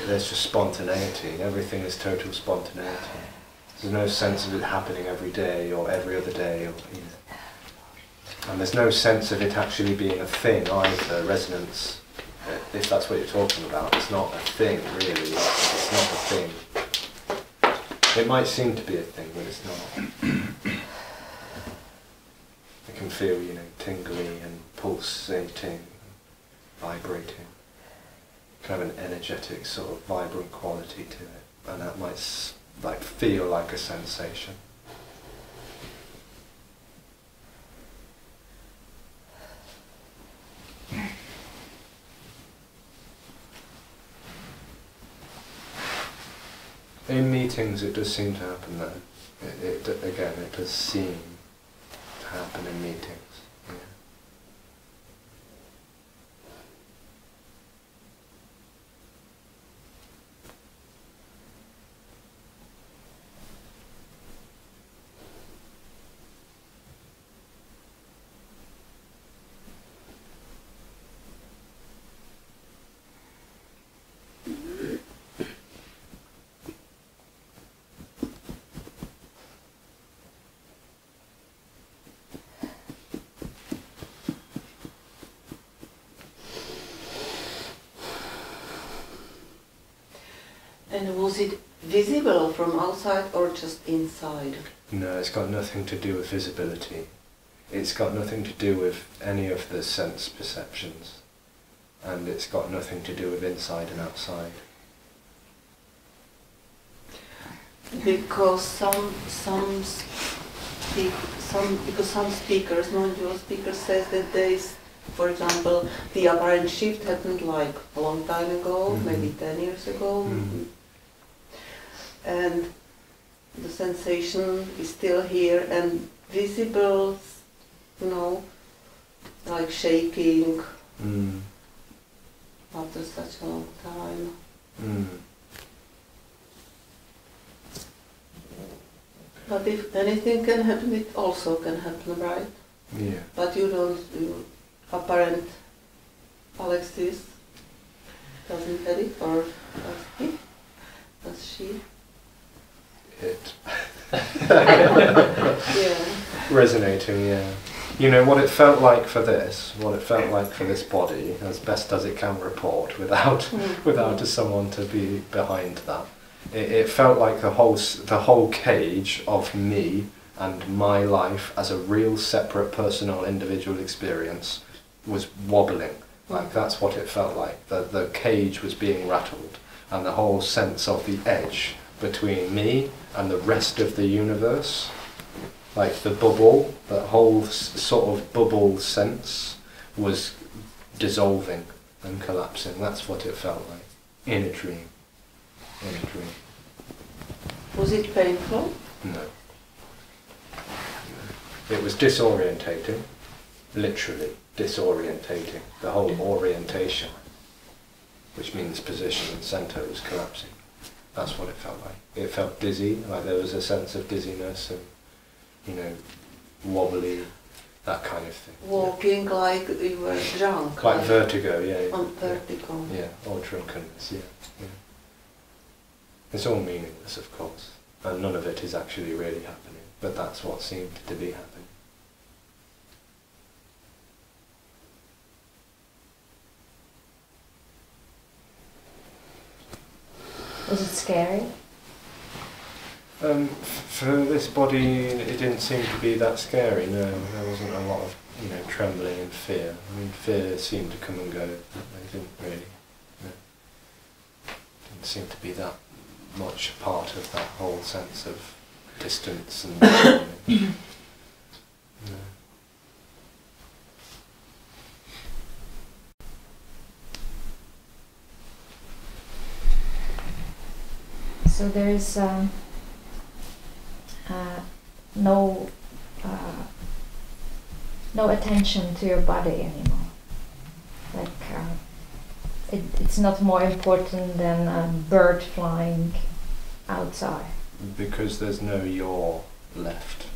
There's just spontaneity. Everything is total spontaneity. There's no sense of it happening every day or every other day, and there's no sense of it actually being a thing either. Resonance, if that's what you're talking about, it's not a thing really. It's not a thing. It might seem to be a thing, but it's not. I can feel, tingly and pulsating, vibrating. Kind of an energetic sort of vibrant quality to it, and that might feel like a sensation. In meetings it does seem to happen though. It does seem to happen in meetings. Yeah. And was it visible from outside or just inside? No, it's got nothing to do with visibility. It's got nothing to do with any of the sense perceptions. And it's got nothing to do with inside and outside. Because some speakers, non-dual speakers, says that for example, the apparent shift happened like a long time ago, maybe 10 years ago, and the sensation is still here and visible, like shaking after such a long time. But if anything can happen, it also can happen, right? Yeah. But you apparent Alexis doesn't have it, or does he? Does she? It. Yeah. Resonating, yeah. You know, what it felt like for this body, as best as it can report, without someone to be behind that, it felt like the whole cage of me and my life as a real separate personal individual experience was wobbling. Like, that's what it felt like. The cage was being rattled, and the whole sense of the edge between me and the rest of the universe, like the bubble, that whole sort of bubble sense was dissolving and collapsing. That's what it felt like in a dream. In a dream. Was it painful? No. It was disorientating, literally disorientating. The whole orientation, which means position and centre, was collapsing. That's what it felt like. It felt dizzy, like there was a sense of dizziness and, you know, wobbly, that kind of thing. Walking like you were drunk. Like vertigo, yeah. Vertigo. Yeah, or drunkenness, yeah. It's all meaningless, of course, and none of it is actually really happening, but that's what seemed to be happening. Was it scary? For this body, it didn't seem to be that scary. No, there wasn't a lot of, you know, trembling and fear. I mean, fear seemed to come and go. They didn't really. No. Didn't seem to be that much part of that whole sense of distance and. No. So there is no attention to your body anymore. Like it's not more important than a bird flying outside. Because there's no you're left.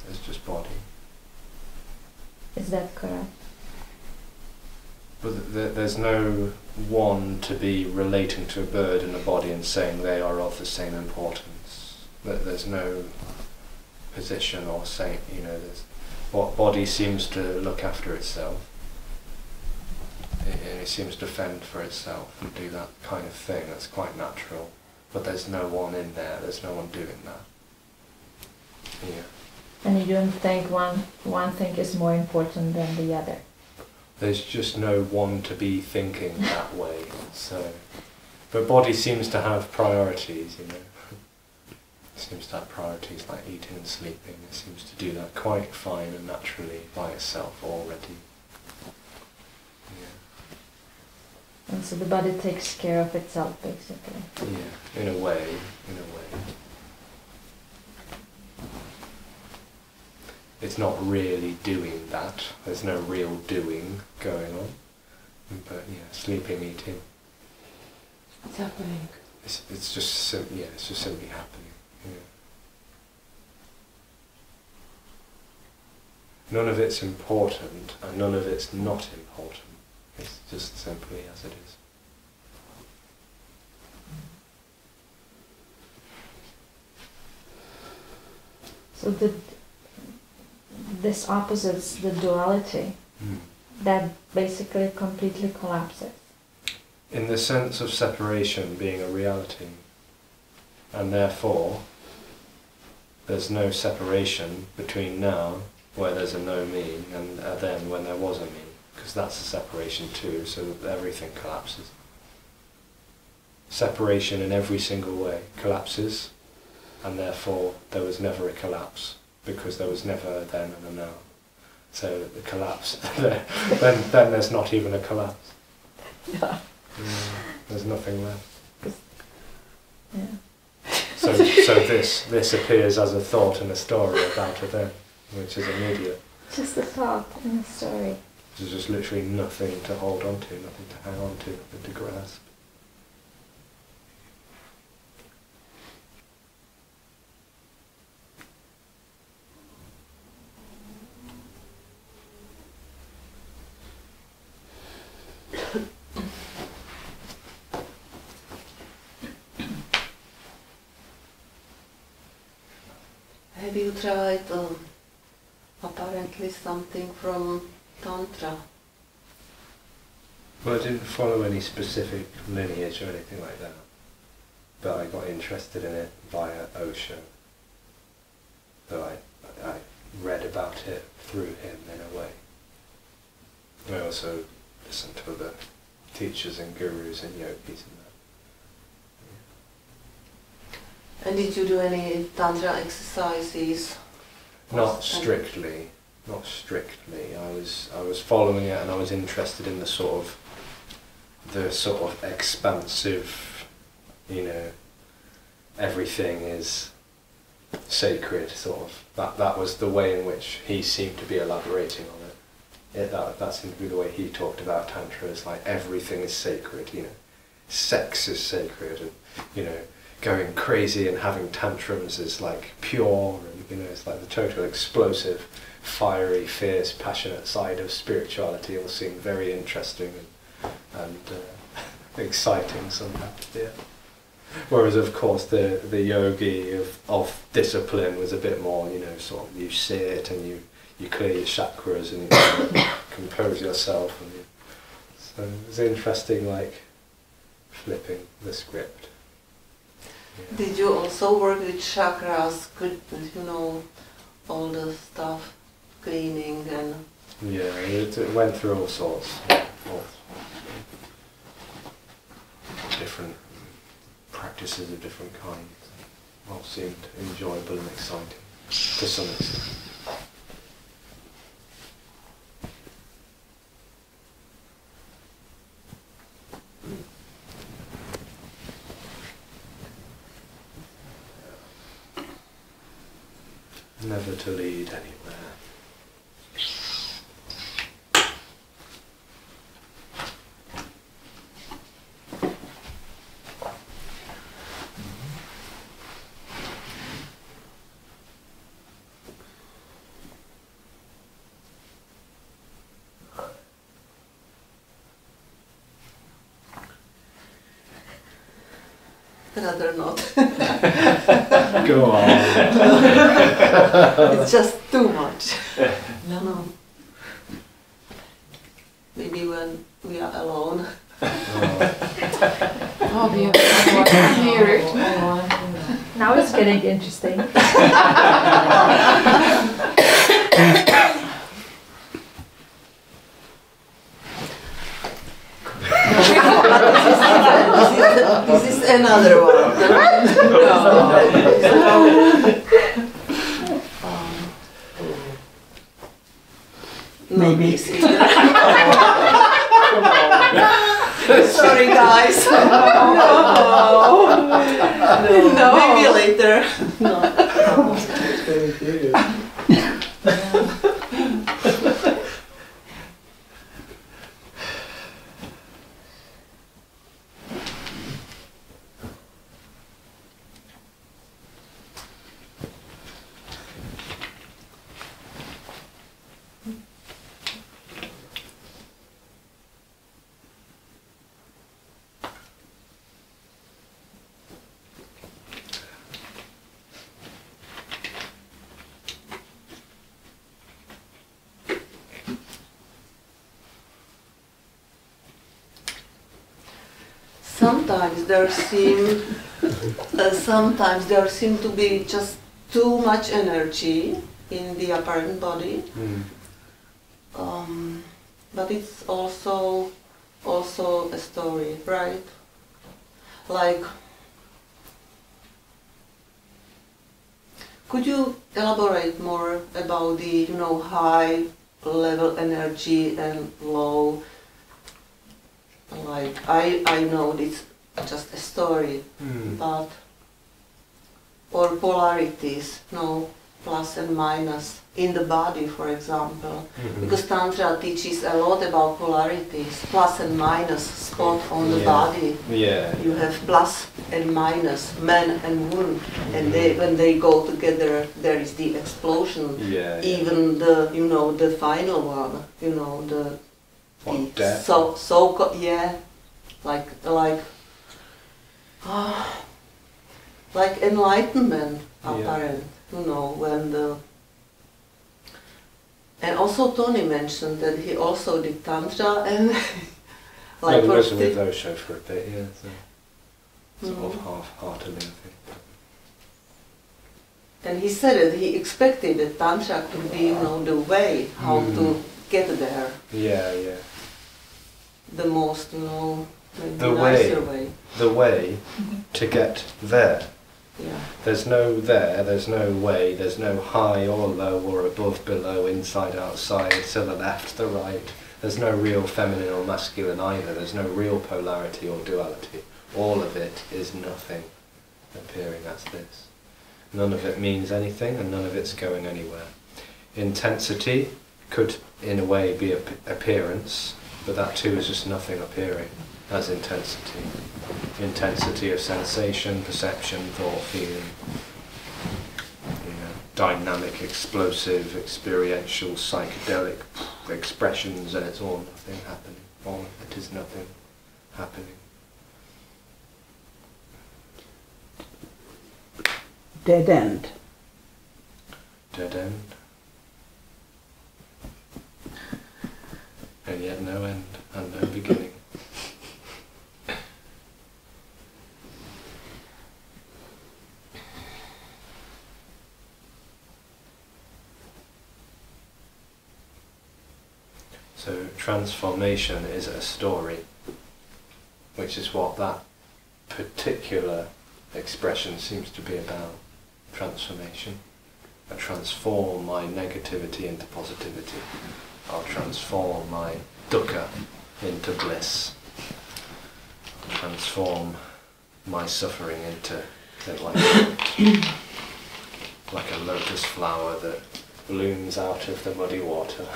There's just body. Is that correct? But there's no one to be relating to a bird and a body and saying they are of the same importance. There's no position or saying, you know, there's what body seems to look after itself. It seems to fend for itself and do that kind of thing. That's quite natural. But there's no one in there. There's no one doing that. Yeah. And you don't think one thing is more important than the other? There's just no one to be thinking that way. So, but body seems to have priorities, you know. It seems to have priorities like eating and sleeping. It seems to do that quite fine and naturally by itself already. Yeah. And so the body takes care of itself, basically. Yeah, in a way. It's not really doing that. There's no real doing going on. But yeah, sleeping, eating. It's happening. It's just simply happening. Yeah. None of it's important and none of it's not important. It's just simply as it is. So this opposites the duality that basically completely collapses. In the sense of separation being a reality, and therefore there's no separation between now, where there's a no me, and then when there was a me, because that's a separation too, so that everything collapses. Separation in every single way collapses, and therefore there was never a collapse, because there was never a then and a now. So the collapse, then there's not even a collapse. Yeah. There's nothing left. Yeah. So this appears as a thought and a story about a then, which is immediate. Just a thought in a story. There's just literally nothing to hold on to, nothing to hang on to, nothing to grasp. tried apparently something from Tantra. Well, I didn't follow any specific lineage or anything like that, but I got interested in it via Osho. So I read about it through him in a way. I also listened to other teachers and gurus and yogis and that. And did you do any Tantra exercises? Not strictly. I was following it, and I was interested in the sort of expansive, everything is sacred sort of. That was the way in which he seemed to be elaborating on it. That seemed to be the way he talked about Tantra, is like everything is sacred, sex is sacred, and going crazy and having tantrums is like pure, and it's like the total explosive, fiery, fierce, passionate side of spirituality all seemed very interesting and exciting somehow. Yeah. Whereas of course the yogi of discipline was a bit more, sort of you sit and you clear your chakras and you compose yourself, and so it was interesting, like flipping the script. Yeah. Did you also work with chakras, all the stuff, cleaning and... Yeah, it went through all sorts of different practices of different kinds. All seemed enjoyable and exciting to some extent. Never to lead anywhere. Rather not. Go on. It's just too much. No. Maybe when we are alone. Oh, beautiful. I can hear it. Now it's getting interesting. This is another one. Maybe. Sorry guys. No. Maybe later. Sometimes there seem to be just too much energy in the apparent body, but it's also a story, right? Like, could you elaborate more about the high level energy and low? Like, I know it's just a story, but, or polarities, plus and minus in the body, for example, because Tantra teaches a lot about polarities, plus and minus spot on the body. Yeah. You have plus and minus, man and woman, and when they go together, there is the explosion. Yeah. Even the the final one, Death. Like enlightenment, apparent. you know, when the... And also Tony mentioned that he also did Tantra and... Like for was with Osho for a bit, yeah. So sort of half-heartedly, I think. And he said that he expected that Tantra could be, you know, the way how to get there. Yeah, yeah. The most, you know, The nicer way. The way to get there. Yeah. There's no there, there's no way, there's no high or low or above, below, inside, outside, to the left, the right. There's no real feminine or masculine either. There's no real polarity or duality. All of it is nothing appearing as this. None of it means anything and none of it's going anywhere. Intensity could in a way be appearance, but that too is just nothing appearing as intensity. Intensity of sensation, perception, thought, feeling. You know, dynamic, explosive, experiential, psychedelic expressions, and it's all nothing happening. All of it is nothing happening. Dead end. Dead end. And yet no end and no beginning. So transformation is a story, which is what that particular expression seems to be about. Transformation. I transform my negativity into positivity. I'll transform my dukkha into bliss. I'll transform my suffering into like a lotus flower that blooms out of the muddy water.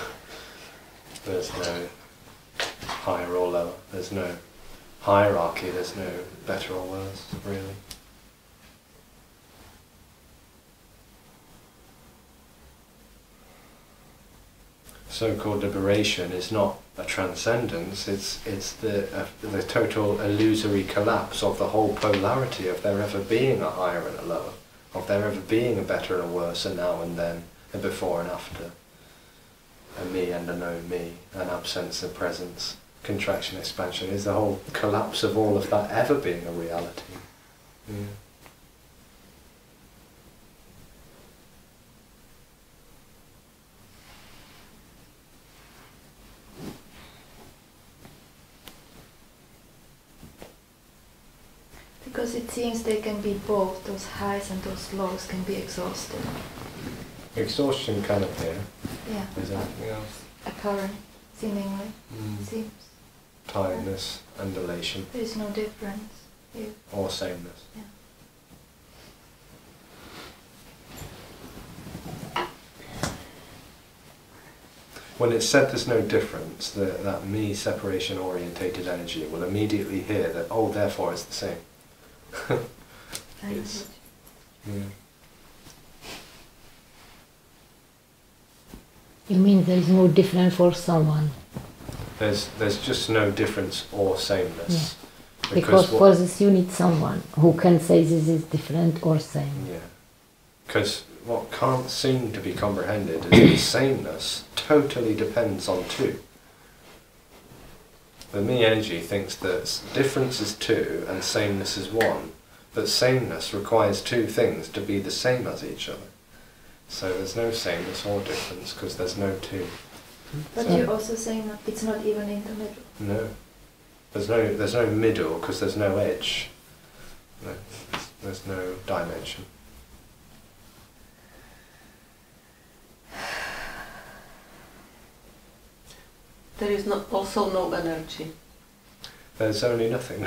There's no higher or lower. There's no hierarchy. There's no better or worse, really. So-called liberation is not a transcendence, it's the total illusory collapse of the whole polarity of there ever being a higher and a lower, of there ever being a better and a worse, a now and then, a before and after, a me and a no me, an absence and presence, contraction, expansion, is the whole collapse of all of that ever being a reality. Yeah. Because it seems they can be both, those highs and those lows can be exhausted. Exhaustion can appear. Yeah. Is anything else? Apparent, seemingly, seems. Tiredness and elation. There is no difference. Or sameness. Yeah. When it's said there's no difference, that me separation orientated energy will immediately hear that, oh, therefore it's the same. It's, yeah. You mean there is no difference for someone? There's just no difference or sameness. Yeah. Because for this you need someone who can say this is different or same. Yeah. Because what can't seem to be comprehended is that sameness totally depends on two. The me energy thinks that difference is two and sameness is one, but sameness requires two things to be the same as each other. So there's no sameness or difference because there's no two. But So, you're also saying that it's not even in the middle. no. There's no middle because there's no edge. No, there's no dimension. There is also no energy. There's only nothing.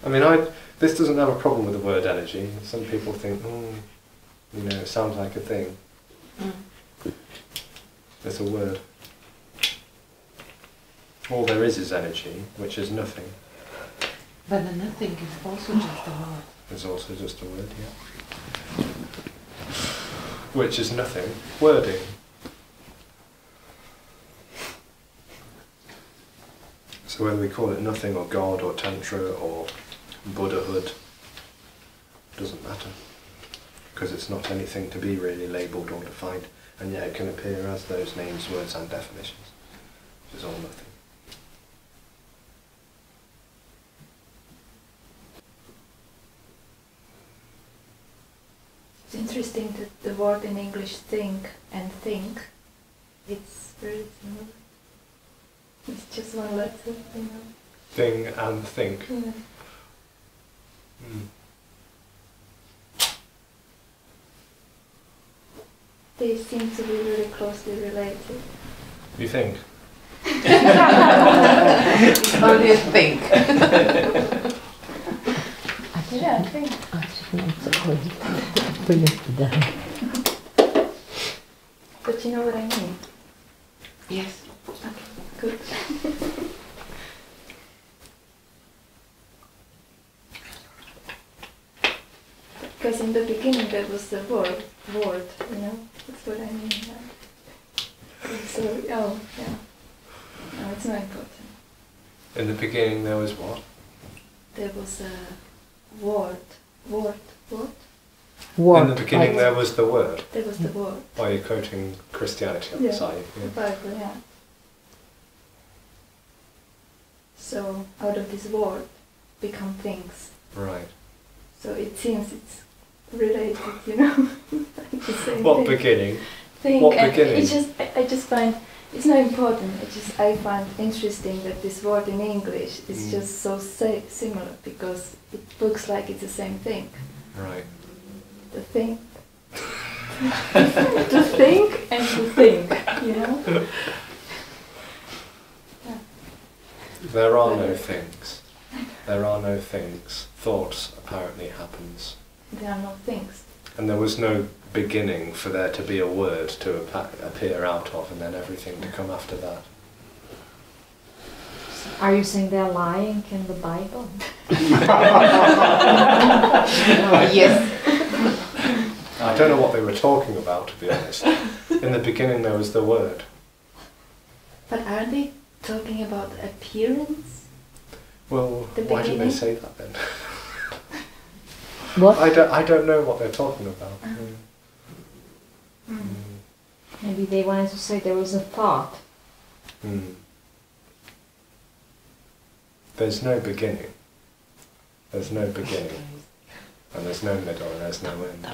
I mean, this doesn't have a problem with the word energy. Some people think, it sounds like a thing. It's a word. All there is energy, which is nothing. But the nothing is also just a word. It's also just a word, yeah. Which is nothing. Wording. So whether we call it nothing or God or Tantra or Buddhahood, doesn't matter. because it's not anything to be really labelled or defined, and yet it can appear as those names, words and definitions, which is all nothing. It's interesting that the word in English think and think, it's very similar. It's just one letter, you know. Thing and think. Yeah. Mm. They seem to be really closely related. You think? It's only a think. Yeah, I think. But you know what I mean? Yes. Okay, good. Because in the beginning there was the word, you know? That's what I mean. So, oh, yeah. No, it's not important. In the beginning there was what? There was a word. What? In the beginning there was the word. There was the word. Are you quoting Christianity on the side? The Bible, yeah. So out of this word become things. Right. So it seems it's related, you know. Like the same What thing. beginning? Thing. What And beginning? It's just I just find it's not important. I find interesting that this word in English is just so similar because it looks like it's the same thing. Right. The thing. To think and to think, you know. Yeah. There are no things. There are no things. Thoughts apparently happens. There are no things. And there was no beginning for there to be a word to appear out of, and then everything to come after that. Are you saying they're lying in the Bible? Yes. I don't know what they were talking about, to be honest. In the beginning there was the word. But are they talking about appearance? Well, The why did they beginning? say that then? What? I don't know what they're talking about. Maybe they wanted to say there was a thought. There's no beginning. There's no beginning. And there's no middle and there's no end.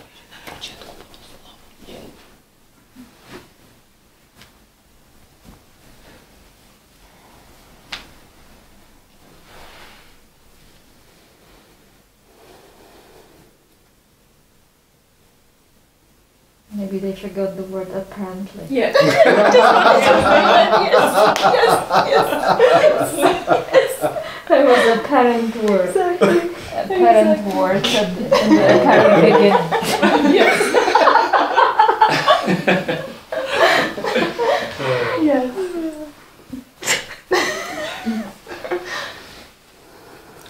Maybe they forgot the word apparently. Yeah. There was a parent word. Exactly. A parent word at the, in the apparent beginning. Yes.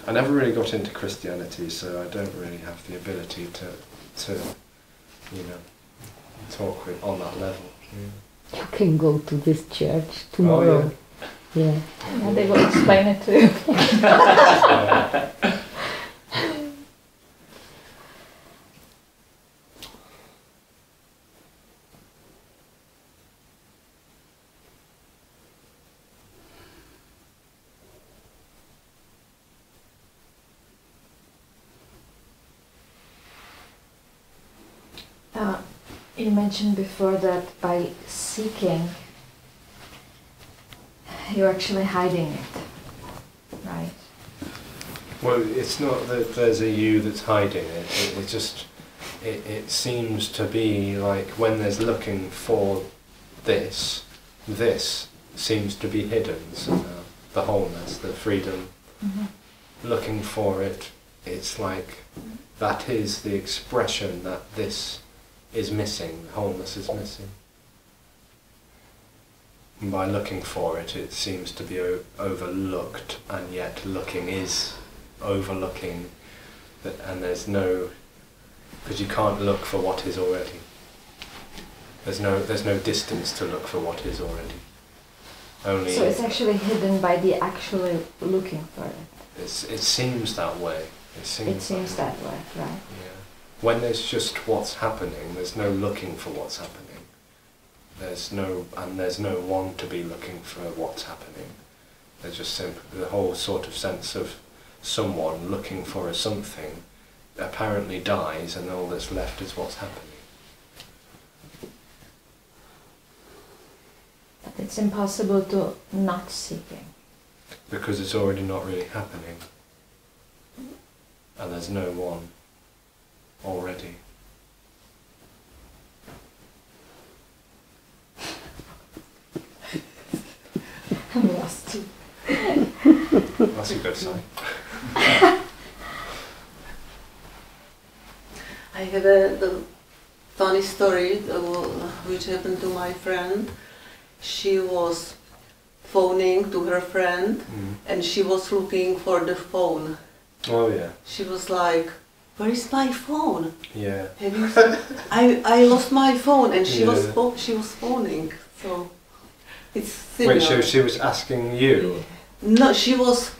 I never really got into Christianity, so I don't really have the ability to you know, talk with on that level. You can go to this church tomorrow. Yeah. Yeah, they will explain it to you. You mentioned before that by seeking, you're actually hiding it, right? Well, it's not that there's a you that's hiding it. It just it seems to be like when there's looking for this seems to be hidden somehow. The wholeness, the freedom, looking for it. It's like that is the expression that this is missing, wholeness is missing. And by looking for it, it seems to be overlooked, and yet looking is overlooking, and there's no, because you can't look for what is already. There's no distance to look for what is already. Only. So it's actually hidden by the actually looking for it. It seems that way. It seems that way, right? Yeah. When there's just what's happening, there's no looking for what's happening. There's no one to be looking for what's happening. There's just simply the whole sort of sense of someone looking for a something apparently dies, and all that's left is what's happening. But it's impossible to not seeking. Because it's already not really happening. And there's no one already. I'm lost too. That's a good sign. I have a funny story which happened to my friend. She was phoning to her friend and she was looking for the phone. Oh yeah. She was like, "Where is my phone? Yeah. Have you I lost my phone," and she Yeah. she was phoning. So it's similar. Wait, so she was asking you? No, she was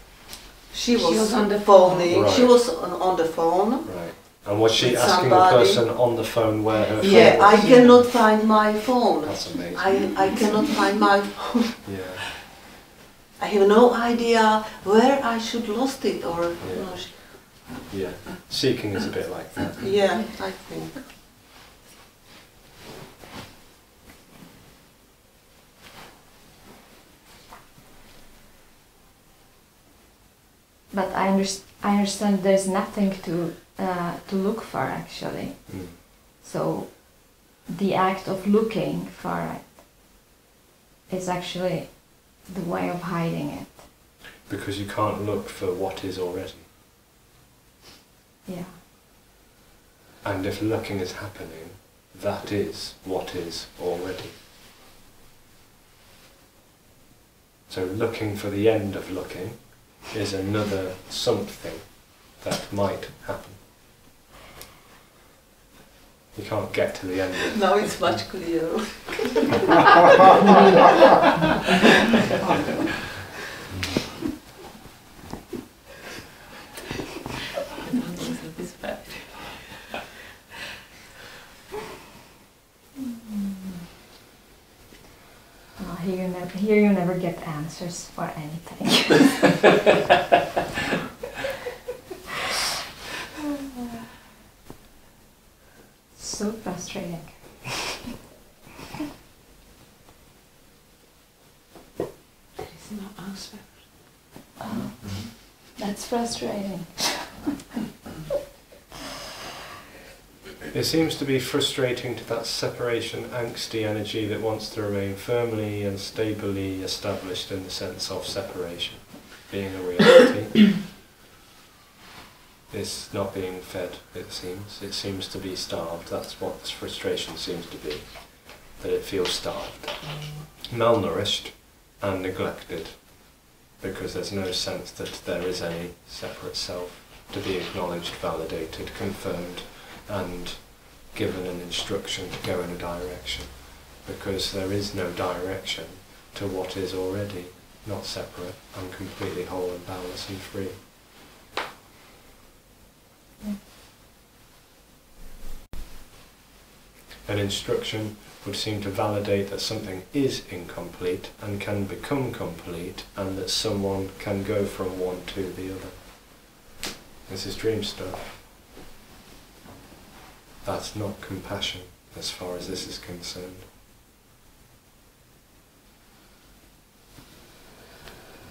on the phoning. phone. She Right. was on the phone. Right. And was she With asking somebody. the person on the phone where her phone Yeah, I was? cannot find my phone. That's amazing. I cannot find my phone. Yeah. I have no idea where I should lost it or. Yeah. No, Yeah. Seeking is a bit like that. yeah, I think. But I understand there's nothing to look for actually. Mm. So the act of looking for it is actually the way of hiding it. Because you can't look for what is already. Yeah. And if looking is happening, that is what is already. So looking for the end of looking is another something that might happen. You can't get to the end of it. Now it's much clearer. Oh, here you never get answers for anything. So frustrating. There is no answer. Oh, that's frustrating. It seems to be frustrating to that separation, angsty energy that wants to remain firmly and stably established in the sense of separation, being a reality. It's not being fed, it seems. It seems to be starved. That's what this frustration seems to be, that it feels starved, malnourished and neglected, because there's no sense that there is any separate self to be acknowledged, validated, confirmed, and given an instruction to go in a direction, because there is no direction to what is already not separate and completely whole and boundless and free. An instruction would seem to validate that something is incomplete and can become complete, and that someone can go from one to the other. This is dream stuff. That's not compassion as far as this is concerned.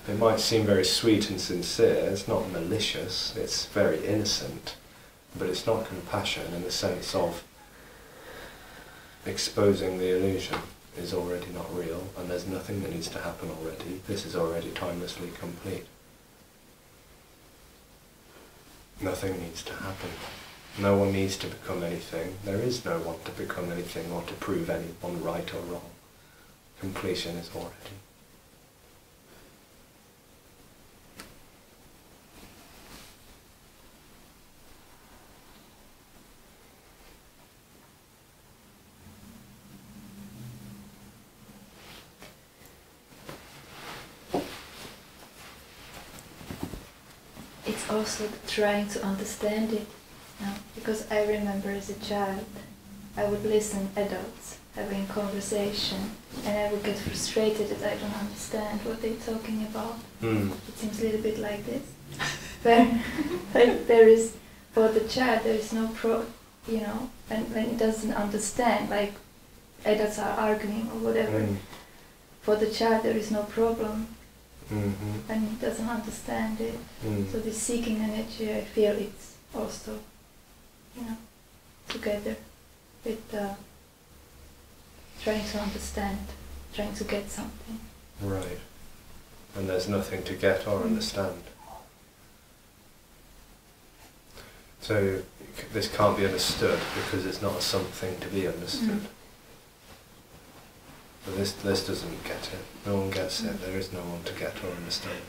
It might seem very sweet and sincere, it's not malicious, it's very innocent, but it's not compassion in the sense of exposing the illusion is already not real, and there's nothing that needs to happen already. This is already timelessly complete. Nothing needs to happen. No one needs to become anything. There is no one to become anything or to prove anyone right or wrong. Completion is already. It's also trying to understand it No, because I remember as a child, I would listen adults having conversation, and I would get frustrated that I don't understand what they're talking about. It seems a little bit like this, where like there is, for the child there is no and when it doesn't understand, like adults are arguing or whatever, for the child there is no problem, and he doesn't understand it. So this seeking energy, I feel it's also, together with trying to understand, trying to get something. Right. And there's nothing to get or understand. So this can't be understood because it's not something to be understood. But this doesn't get it. No one gets it. There is no one to get or understand it.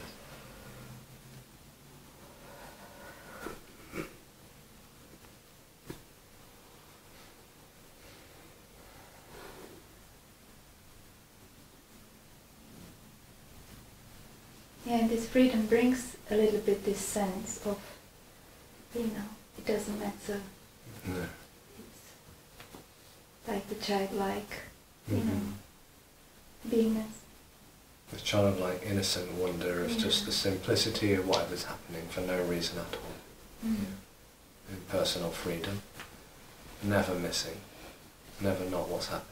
Yeah, and this freedom brings a little bit this sense of, it doesn't matter. No. It's like the childlike, beingness. The childlike innocent wonder of just the simplicity of whatever's happening for no reason at all. Impersonal freedom. Never missing. Never not what's happening.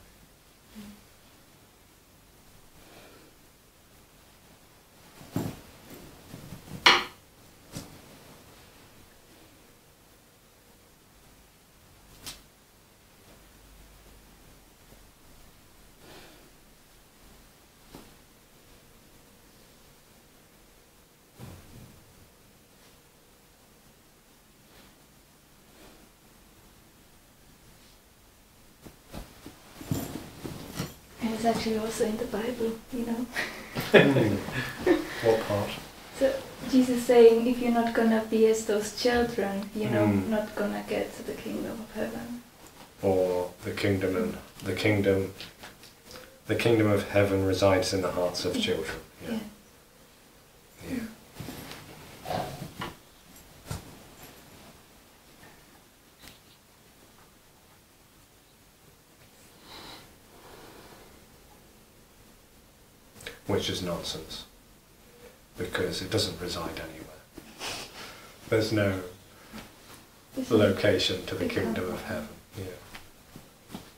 And it's actually also in the Bible, What part? So Jesus saying, if you're not gonna be as those children, not gonna get to the kingdom of heaven. Or the kingdom of heaven resides in the hearts of children. Yeah. Yeah. Which is nonsense, because it doesn't reside anywhere. There's no location to the kingdom of heaven. Yeah.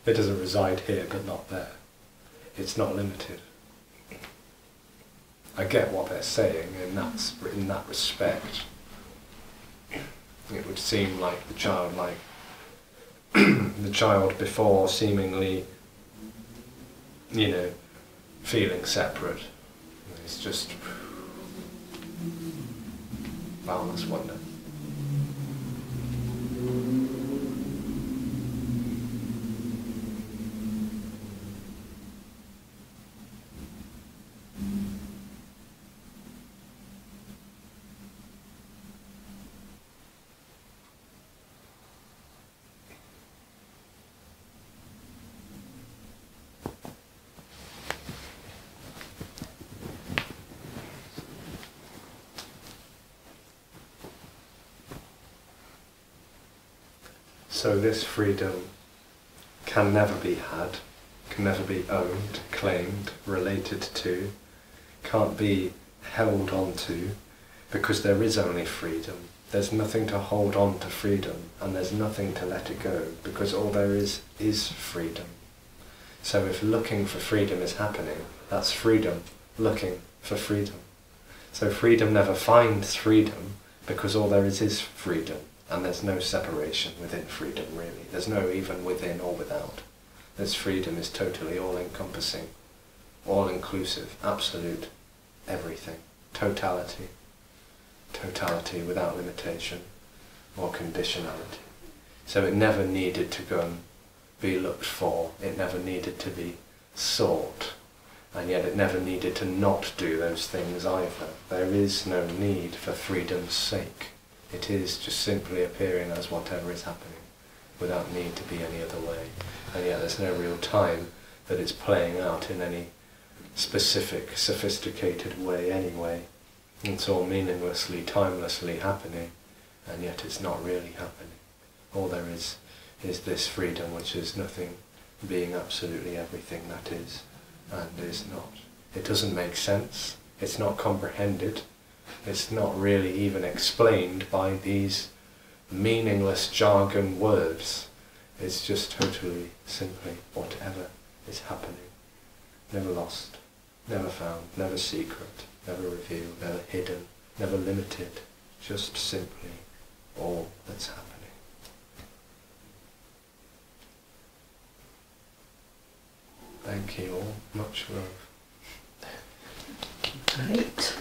It doesn't reside here but not there. It's not limited. I get what they're saying in that respect. It would seem like the child before seemingly, feeling separate. It's just boundless wonder. So this freedom can never be had, can never be owned, claimed, related to, can't be held on to, because there is only freedom. There's nothing to hold on to freedom, and there's nothing to let it go, because all there is freedom. So if looking for freedom is happening, that's freedom looking for freedom. So freedom never finds freedom, because all there is freedom. And there's no separation within freedom, really. There's no even within or without. This freedom is totally all-encompassing, all-inclusive, absolute, everything. Totality. Totality without limitation or conditionality. So it never needed to go and be looked for. It never needed to be sought. And yet it never needed to not do those things either. There is no need for freedom's sake. It is just simply appearing as whatever is happening, without need to be any other way. And yet there's no real time that it's playing out in any specific, sophisticated way anyway. It's all meaninglessly, timelessly happening, and yet it's not really happening. All there is this freedom, which is nothing being absolutely everything that is and is not. It doesn't make sense, it's not comprehended, it's not really even explained by these meaningless jargon words. It's just totally, simply, whatever is happening. Never lost, never found, never secret, never revealed, never hidden, never limited, just simply all that's happening. Thank you all, much love. Great.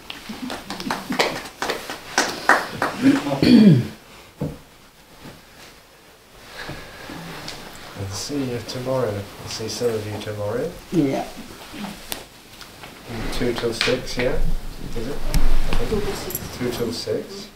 I'll see you tomorrow. I'll see some of you tomorrow. Yeah. 2 till 6, yeah? Is it? I think 2 to 6. 2 till 6.